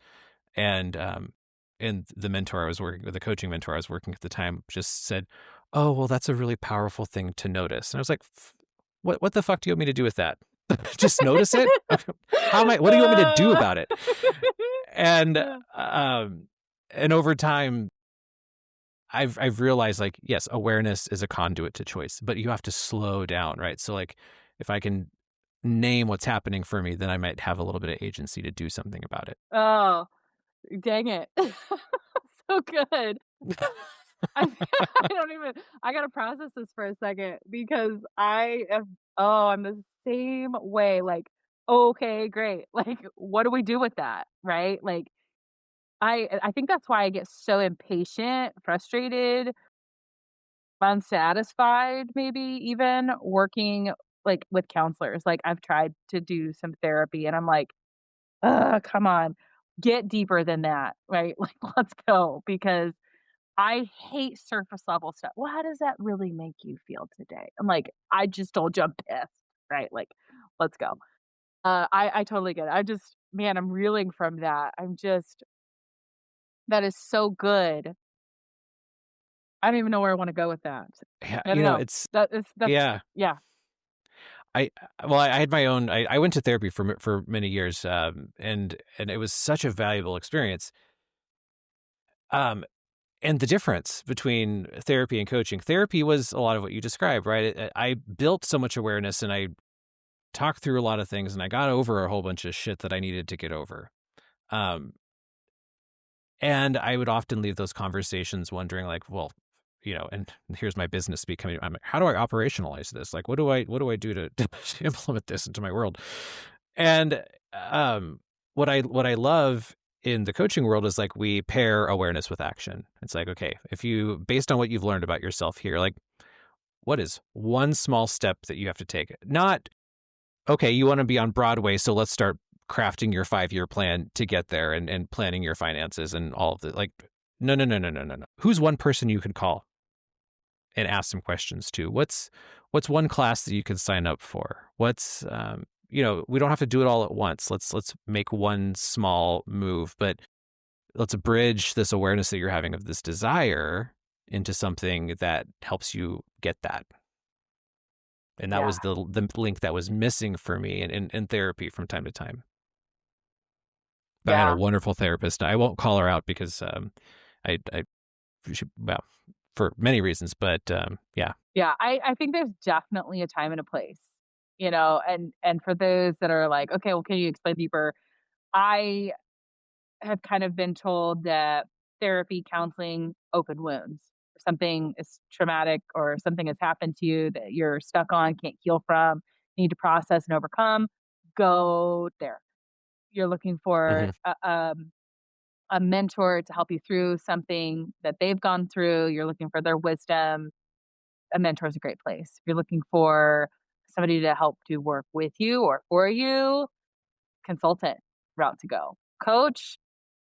And the mentor I was working with, the coaching mentor I was working at the time, just said, "Oh, well, that's a really powerful thing to notice." And I was like, What the fuck do you want me to do with that? Just notice it? What do you want me to do Uh, about it?" And, yeah. um, and over time, I've realized, like, yes, awareness is a conduit to choice, but you have to slow down, right? So, like, if I can name what's happening for me, then I might have a little bit of agency to do something about it. Oh, dang it. So good. I I don't even I gotta process this for a second because I'm the same way, like, "Okay, great." Like, what do we do with that, right? Like, I think that's why I get so impatient, frustrated, unsatisfied, maybe even working, like, with counselors. Like, I've tried to do some therapy, and I'm like, "Ugh, come on, get deeper than that," right? Like, let's go because I hate surface level stuff. "Well, how does that really make you feel today?" I'm like, "I just told you I'm pissed," right? Like, let's go. I totally get it. Man, I'm reeling from that. That is so good. I don't even know where I wanna go with that. Yeah, I don't know. it's That's yeah. yeah. I had my own. I went to therapy for many years, and it was such a valuable experience. Um, and the difference between therapy and coaching, therapy was a lot of what you described, right? I built so much awareness, and I talked through a lot of things, and I got over a whole bunch of shit that I needed to get over. Um, and I would often leave those conversations wondering, like, well, and here's my business becoming. I'm like, how do I operationalize this? Like, what do I do to implement this into my world? And, what I love in the coaching world is, like, we pair awareness with action. It's like, okay, if you based on what you've learned about yourself here, like, what is one small step that you have to take? Not, okay, you wanna be on Broadway, so let's start crafting your 5-year plan to get there and planning your finances and all of the like, no, no, no, no, no, no, no. Who's one person you could call and ask some questions to? What's one class that you could sign up for? We don't have to do it all at once. Let's make one small move, but let's bridge this awareness that you're having of this desire into something that helps you get that. And that Yeah. was the link that was missing for me in therapy from time to time. But I had a Yeah. wonderful therapist. I won't call her out because I well, for many reasons, but yeah. Yeah. I think there's definitely a time and a place, and for those that are like, "Okay, well, can you explain deeper?" I have kind of been told that therapy, counseling, open wounds. If something is traumatic or something has happened to you that you're stuck on, can't heal from, need to process and overcome, go there. You're looking for Hmm. a mentor to help you through something that they've gone through. You're looking for their wisdom. A mentor is a great place. If you're looking for somebody to help do work with you or for you, consultant route to go. Coach,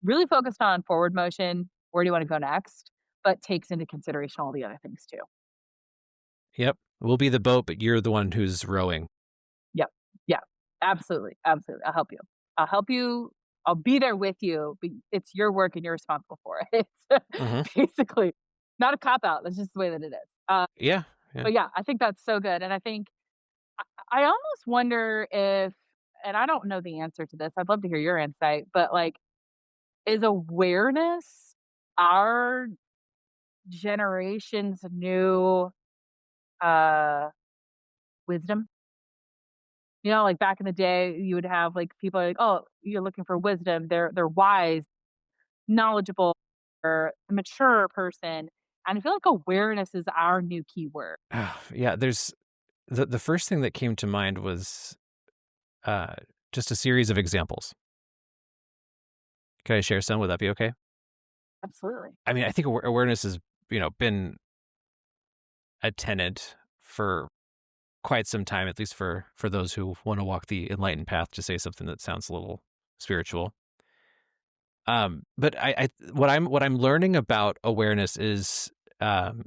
really focused on forward motion, where do you wanna go next, but takes into consideration all the other things too. Yep. We'll be the boat, but you're the one who's rowing. Yep. Yeah. Absolutely, absolutely. I'll help you. I'll help you. I'll be there with you, but it's your work and you're responsible for it. Hmm. It's basically not a cop out, that's just the way that it is. Yeah. Yeah. But yeah, I think that's so good, and I think I almost wonder if and I don't know the answer to this, I'd love to hear your insight, but, like, is awareness our generation's new, uh, wisdom? Like back in the day, you would have like people like, "Oh, you're looking for wisdom." They're wise, knowledgeable, or a mature person. And I feel like awareness is our new keyword. Yeah, there's the first thing that came to mind was, uh, just a series of examples. Can I share some? Would that be okay? Absolutely. I mean, I think awareness has, been a tenet for quite some time, at least for those who wanna walk the enlightened path, to say something that sounds a little spiritual. But what I'm learning about awareness is, um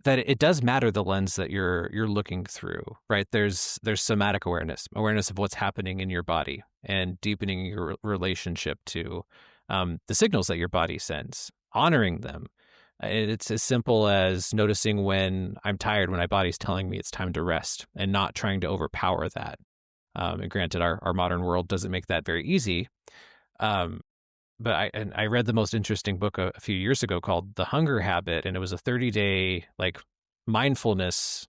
that it does matter the lens that you're looking through, right? There's somatic awareness, awareness of what's happening in your body, and deepening your relationship to the signals that your body sends, honoring them. And it's as simple as noticing when I'm tired, when my body's telling me it's time to rest, and not trying to overpower that. And granted, our modern world doesn't make that very easy. Um, but I read the most interesting book a few years ago called The Hunger Habit, and it was a 30-day like mindfulness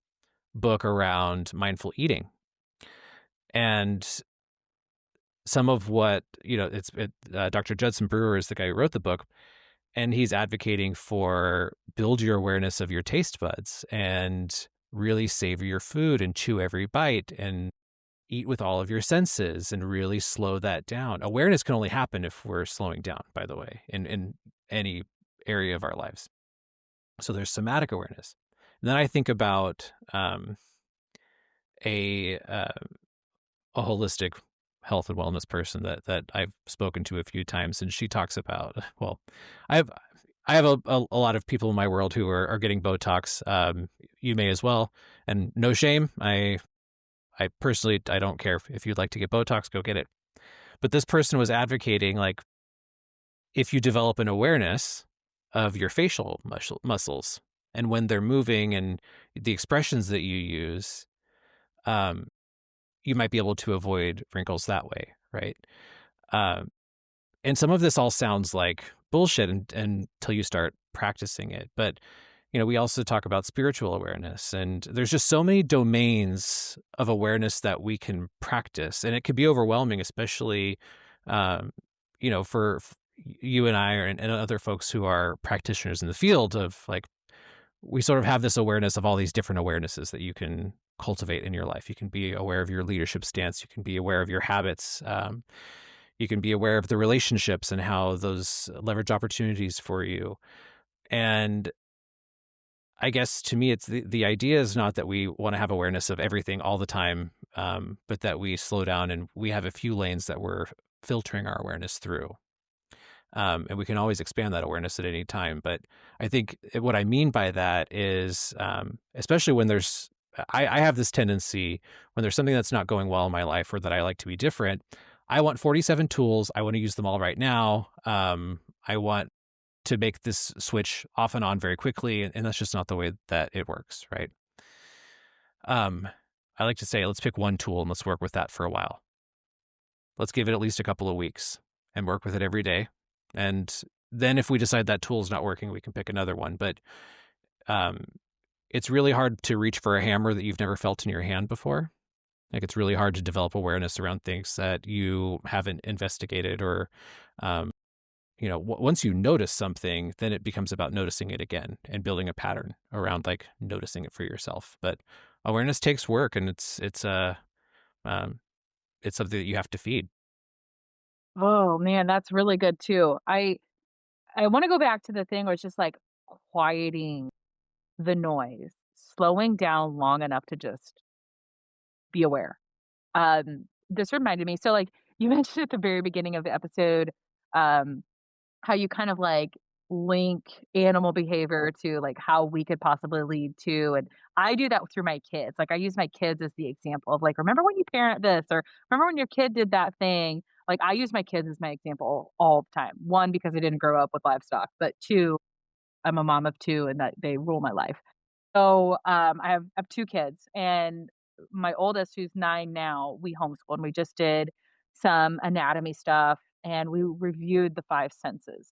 book around mindful eating. And some of what, Dr. Judson Brewer is the guy who wrote the book, and he's advocating for build your awareness of your taste buds and really savor your food and chew every bite and eat with all of your senses and really slow that down. Awareness can only happen if we're slowing down, by the way, in any area of our lives. So there's somatic awareness. And then I think about a uh, a holistic health and wellness person that I've spoken to a few times, and she talks about, well, I have I have a lot of people in my world who are getting Botox. You may as well, and no shame. I personally, I don't care if you'd like to get Botox, go get it. But this person was advocating, like, if you develop an awareness of your facial muscles and when they're moving and the expressions that you use, um, you might be able to avoid wrinkles that way, right? Um, and some of this all sounds like bullshit until you start practicing it. But we also talk about spiritual awareness, and there's just so many domains of awareness that we can practice, and it could be overwhelming, especially, um, for you and I and other folks who are practitioners in the field of like, we sort of have this awareness of all these different awarenesses that you can cultivate in your life. You can be aware of your leadership stance. You can be aware of your habits. You can be aware of the relationships and how those leverage opportunities for you. And I guess to me, it's the idea is not that we want to have awareness of everything all the time, but that we slow down and we have a few lanes that we're filtering our awareness through. And we can always expand that awareness at any time. But I think what I mean by that is, especially when I have this tendency when there's something that's not going well in my life or that I like to be different. I want 47 tools. I want to use them all right now. I want to make this switch off and on very quickly, and that's just not the way that it works, right? Um, I like to say, let's pick one tool and let's work with that for a while. Let's give it at least a couple of weeks and work with it every day. And then if we decide that tool is not working, we can pick another one. But um, it's really hard to reach for a hammer that you've never felt in your hand before. Like, it's really hard to develop awareness around things that you haven't investigated or, um, once you notice something, then it becomes about noticing it again and building a pattern around like noticing it for yourself. But awareness takes work, and um, it's something that you have to feed. Oh man, that's really good too. I want to go back to the thing where it's just like quieting the noise, slowing down long enough to just be aware. This reminded me, so like you mentioned at the very beginning of the episode, um, how you kind of like link animal behavior to like how we could possibly lead to, and I do that through my kids. Like I use my kids as the example of like, remember when you parent this, or remember when your kid did that thing. Like I use my kids as my example all the time. One, because I didn't grow up with livestock, but two, I'm a mom of two and that they rule my life. So, I have 2 kids, and my oldest, who's 9 now, we homeschool, and we just did some anatomy stuff, and we reviewed the 5 senses.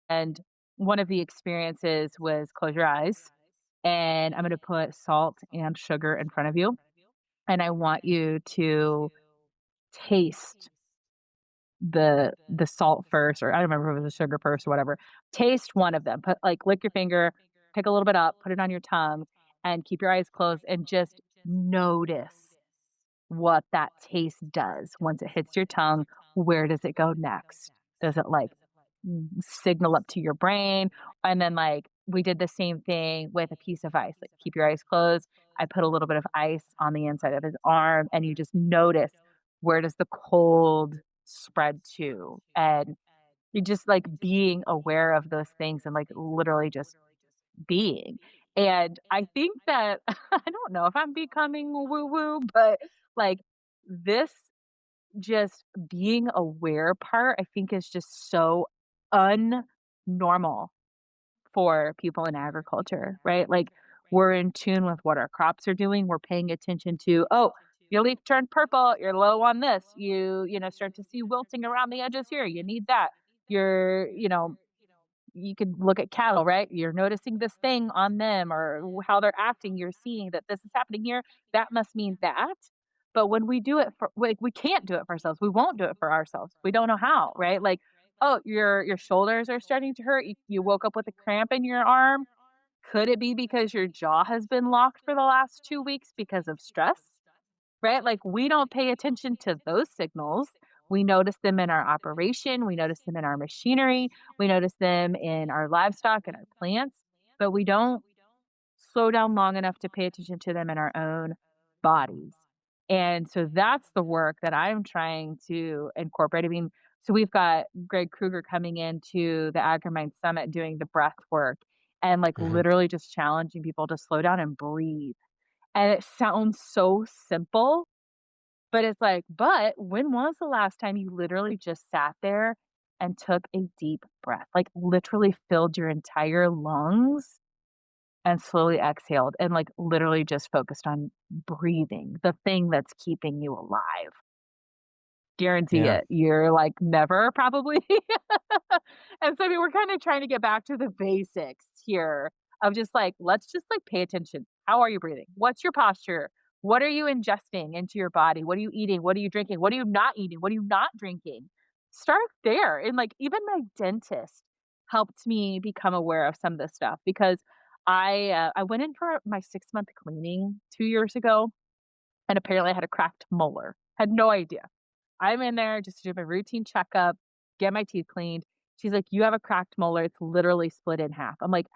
And one of the experiences was close your eyes, and I'm gonna put salt and sugar in front of you, and I want you to taste the salt first, or I don't remember if it was the sugar first or whatever. Taste one of them. Put like lick your finger, pick a little bit up, put it on your tongue, and keep your eyes closed and just notice what that taste does once it hits your tongue. Where does it go next? Does it like signal up to your brain? And then like we did the same thing with a piece of ice. Like keep your eyes closed. I put a little bit of ice on the inside of his arm and you just notice where does the cold spread to? And you just like being aware of those things and like literally just being. And I think that I don't know if I'm becoming woo woo, but like this just being aware part, I think is just so unnormal for people in agriculture, right? Like we're in tune with what our crops are doing. We're paying attention to, oh, your leaf turned purple, you're low on this. You start to see wilting around the edges here. You need that. You could look at cattle, right? You're noticing this thing on them or how they're acting. You're seeing that this is happening here. That must mean that. But when we do it for, like, we can't do it for ourselves. We won't do it for ourselves. We don't know how, right? Like, oh, your shoulders are starting to hurt. You woke up with a cramp in your arm. Could it be because your jaw has been locked for the last 2 weeks because of stress? Right? Like, we don't pay attention to those signals. We notice them in our operation, we notice them in our machinery, we notice them in our livestock and our plants, but we don't slow down long enough to pay attention to them in our own bodies. And so that's the work that I'm trying to incorporate. I mean, so we've got Greg Kruger coming into the AgriMind Summit doing the breath work and like Mhm. literally just challenging people to slow down and breathe. And it sounds so simple, but it's like, but when was the last time you literally just sat there and took a deep breath? Like literally filled your entire lungs and slowly exhaled and like literally just focused on breathing, the thing that's keeping you alive. Guarantee Yeah. it. You're like never probably. And so I mean, we're kind of trying to get back to the basics here of just like, let's just like pay attention. How are you breathing? What's your posture? What are you ingesting into your body? What are you eating? What are you drinking? What are you not eating? What are you not drinking? Start there. And like even my dentist helped me become aware of some of this stuff because I went in for my 6 month cleaning 2 years ago and apparently I had a cracked molar. Had no idea. I'm in there just to do my routine checkup, get my teeth cleaned. She's like, "You have a cracked molar. It's literally split in half." I'm like,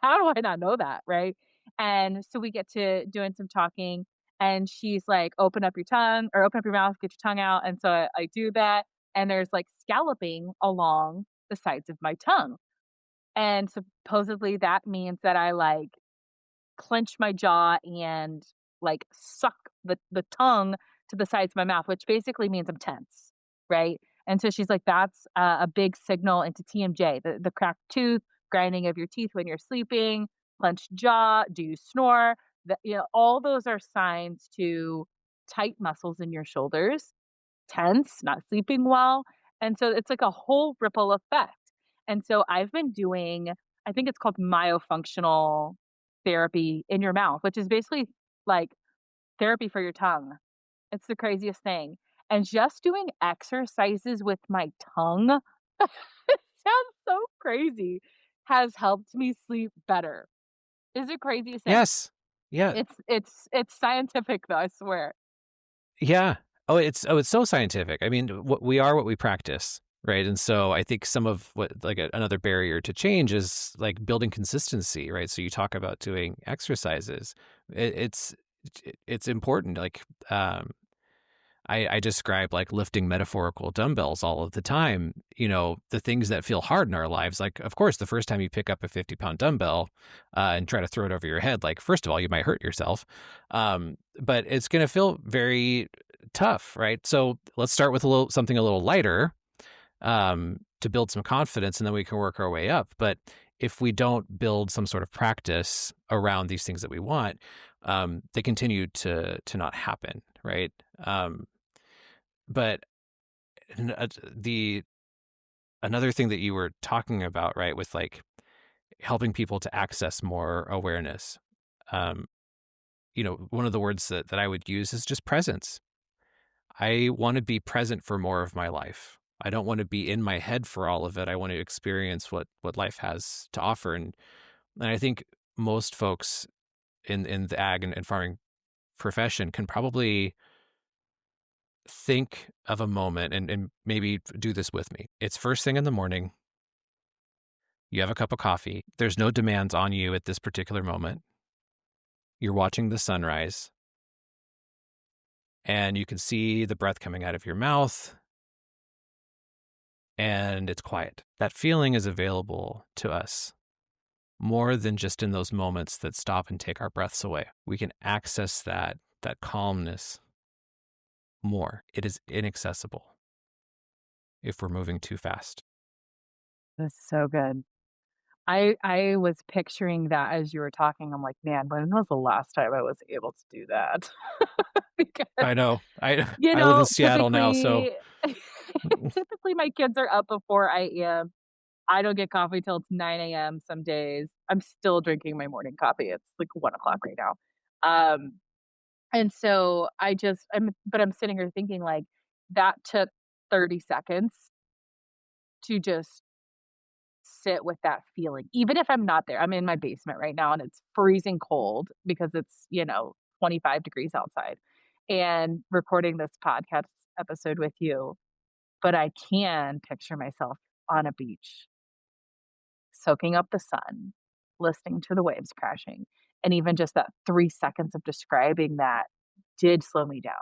"How do I not know that?" Right? And so we get to doing some talking, and she's like, "Open up your tongue or open up your mouth, get your tongue out." And so I do that, and there's like scalloping along the sides of my tongue. And supposedly that means that I like clench my jaw and like suck the tongue to the sides of my mouth, which basically means I'm tense, right? And so she's like, that's a big signal into TMJ, the cracked tooth, grinding of your teeth when you're sleeping, clenched jaw, do you snore? All those are signs to tight muscles in your shoulders, tense, not sleeping well. And so it's like a whole ripple effect. And so I've been doing, I think it's called myofunctional therapy in your mouth, which is basically like therapy for your tongue. It's the craziest thing. And just doing exercises with my tongue, it sounds so crazy, has helped me sleep better. Is the craziest thing. Yes. Yeah. It's scientific though, I swear. Yeah. Oh, it's so scientific. I mean, what we are what we practice, right? And so I think some of what like another barrier to change is like building consistency, right? So you talk about doing exercises. It, it's it's important. Like I describe like lifting metaphorical dumbbells all of the time. The things that feel hard in our lives. Like, of course, the first time you pick up a 50-pound dumbbell and try to throw it over your head, like, first of all, you might hurt yourself. But it's going to feel very tough, right? So let's start with something a little lighter to build some confidence, and then we can work our way up. But if we don't build some sort of practice around these things that we want, they continue to not happen, right? But the another thing that you were talking about, right, with like helping people to access more awareness, um, one of the words that I would use is just presence. I want to be present for more of my life. I don't want to be in my head for all of it. I want to experience what life has to offer. And I think most folks in the ag and farming profession can probably think of a moment and maybe do this with me. It's first thing in the morning. You have a cup of coffee. There's no demands on you at this particular moment. You're watching the sunrise and you can see the breath coming out of your mouth and it's quiet. That feeling is available to us more than just in those moments that stop and take our breaths away. We can access that calmness more. It is inaccessible if we're moving too fast. That's so good. I was picturing that as you were talking. I'm like, "Man, when was the last time I was able to do that?" Because, I know. I live in Seattle now, so typically typically my kids are up before I am. I don't get coffee till it's 9 a.m. some days. I'm still drinking my morning coffee. It's like 1 o'clock right now. Um, and so I'm sitting here thinking like that took 30 seconds to just sit with that feeling. Even if I'm not there, I'm in my basement right now and it's freezing cold because it's, 25 degrees outside and recording this podcast episode with you. But I can picture myself on a beach, soaking up the sun, listening to the waves crashing. And even just that 3 seconds of describing that did slow me down.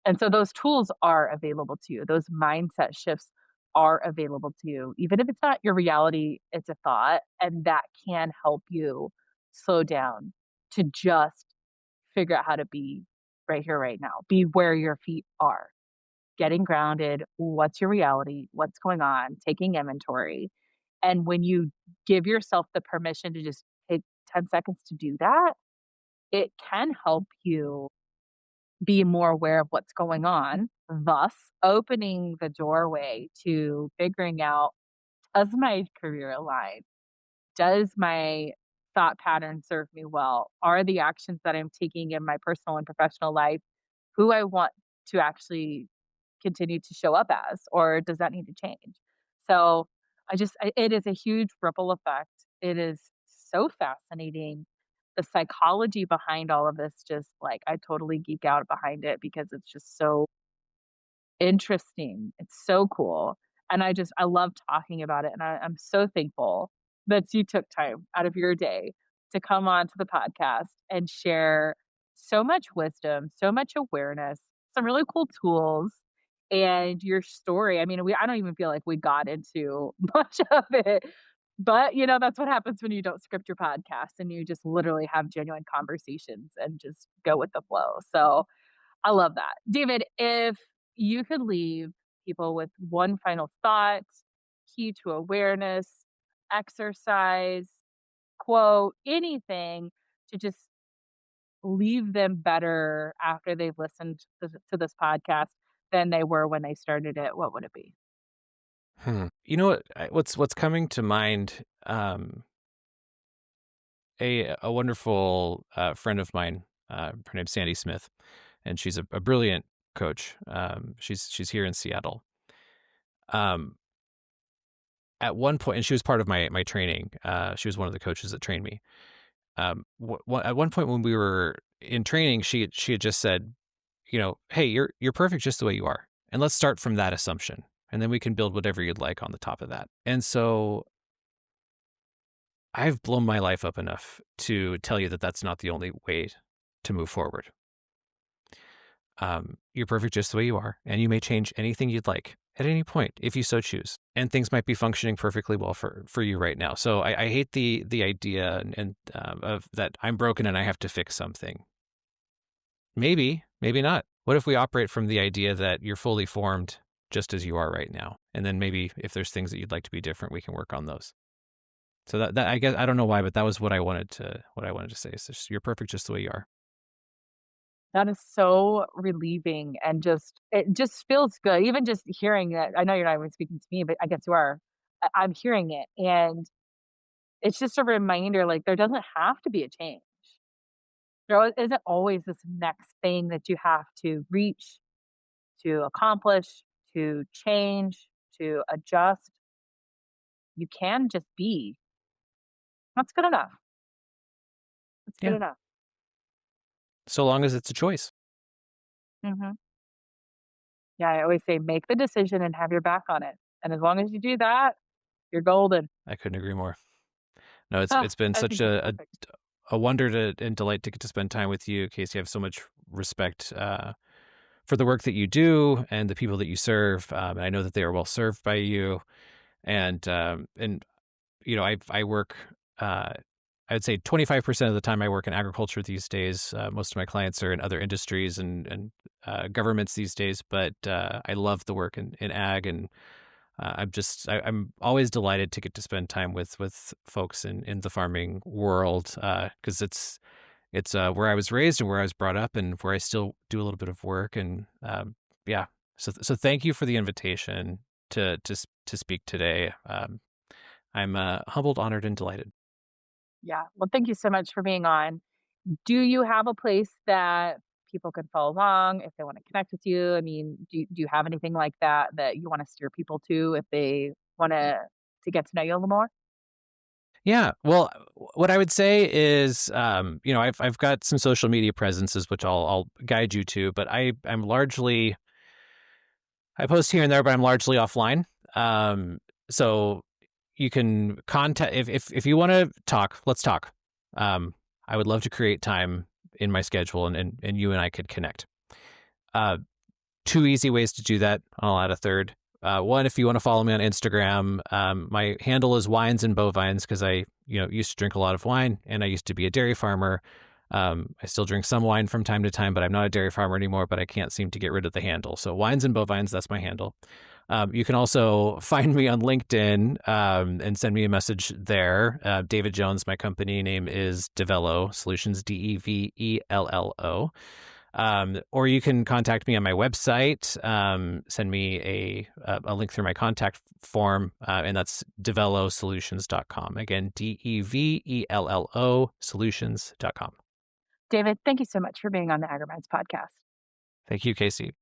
And so those tools are available to you. Those mindset shifts are available to you. Even if it's not your reality, it's a thought. And that can help you slow down to just figure out how to be right here, right now. Be where your feet are, getting grounded. What's your reality? What's going on? Taking inventory. And when you give yourself the permission to just take 10 seconds to do that, it can help you be more aware of what's going on, thus opening the doorway to figuring out, does my career align? Does my thought pattern serve me well? Are the actions that I'm taking in my personal and professional life who I want to actually continue to show up as, or does that need to change? So it is a huge ripple effect. It is so fascinating. The psychology behind all of this, just like I totally geek out behind it because it's just so interesting. It's so cool. And I love talking about it. And I'm so thankful that you took time out of your day to come on to the podcast and share so much wisdom, so much awareness, some really cool tools, and your story. I mean, I don't even feel like we got into much of it. But that's what happens when you don't script your podcast and you just literally have genuine conversations and just go with the flow. So I love that. David, if you could leave people with one final thought, key to awareness, exercise, quote, anything to just leave them better after they've listened to this podcast than they were when they started it, what would it be? You know what? What's coming to mind? A wonderful friend of mine. Her name's Sandy Smith, and she's a brilliant coach. She's here in Seattle. Um, at one point, and she was part of my training. She was one of the coaches that trained me. At one point when we were in training, she had just said, hey, you're perfect just the way you are, and let's start from that assumption, and then we can build whatever you'd like on the top of that. And so I've blown my life up enough to tell you that that's not the only way to move forward. You're perfect just the way you are, and you may change anything you'd like at any point if you so choose. And things might be functioning perfectly well for you right now. So I hate the idea of that I'm broken and I have to fix something. Maybe not. What if we operate from the idea that you're fully formed just as you are right now, and then maybe if there's things that you'd like to be different, we can work on those. So that I guess I don't know why, but that was what I wanted to say. Is just, you're perfect just the way you are. That is so relieving and it just feels good. Even just hearing it. I know you're not even speaking to me, but I guess you are. I'm hearing it. And it's just a reminder like there doesn't have to be a change. Isn't always this next thing that you have to reach, to accomplish, to change, to adjust. You can just be. That's good enough. That's good Yeah. enough. So long as it's a choice. Mhm. Yeah, I always say make the decision and have your back on it. And as long as you do that, you're golden. I couldn't agree more. No, Ah, it's been I such think you're perfect. a wonder and delight to get to spend time with you, Casey. I have so much respect for the work that you do and the people that you serve. And I know that they are well served by you. And I work. Uh, I'd say 25% of the time I work in agriculture these days. Most of my clients are in other industries and governments these days, but I love the work in ag, and I'm always delighted to get to spend time with folks in the farming world because it's where I was raised and where I was brought up and where I still do a little bit of work. And yeah, so thank you for the invitation to speak today. I'm humbled, honored, and delighted. Yeah. Well, thank you so much for being on. Do you have a place that people can follow along if they want to connect with you? I mean, do you have anything like that that you want to steer people to if they want to get to know you a little more? Yeah, well, what I would say is, I've got some social media presences which I'll guide you to, but I post here and there, but I'm largely offline. So you can contact if you want to talk, let's talk. I would love to create time in my schedule, and you and I could connect. Uh, Two easy ways to do that. I'll add a third. One, if you want to follow me on Instagram, my handle is Wines and Bovines because I, used to drink a lot of wine and I used to be a dairy farmer. I still drink some wine from time to time, but I'm not a dairy farmer anymore, but I can't seem to get rid of the handle. So Wines and Bovines, that's my handle. You can also find me on LinkedIn and send me a message there. David Jones, my company name is Devello Solutions, Devello. Or you can contact me on my website, send me a link through my contact form, and that's devellosolutions.com. Again, Devello solutions.com. David, thank you so much for being on the AgriMinds podcast. Thank you, Casey.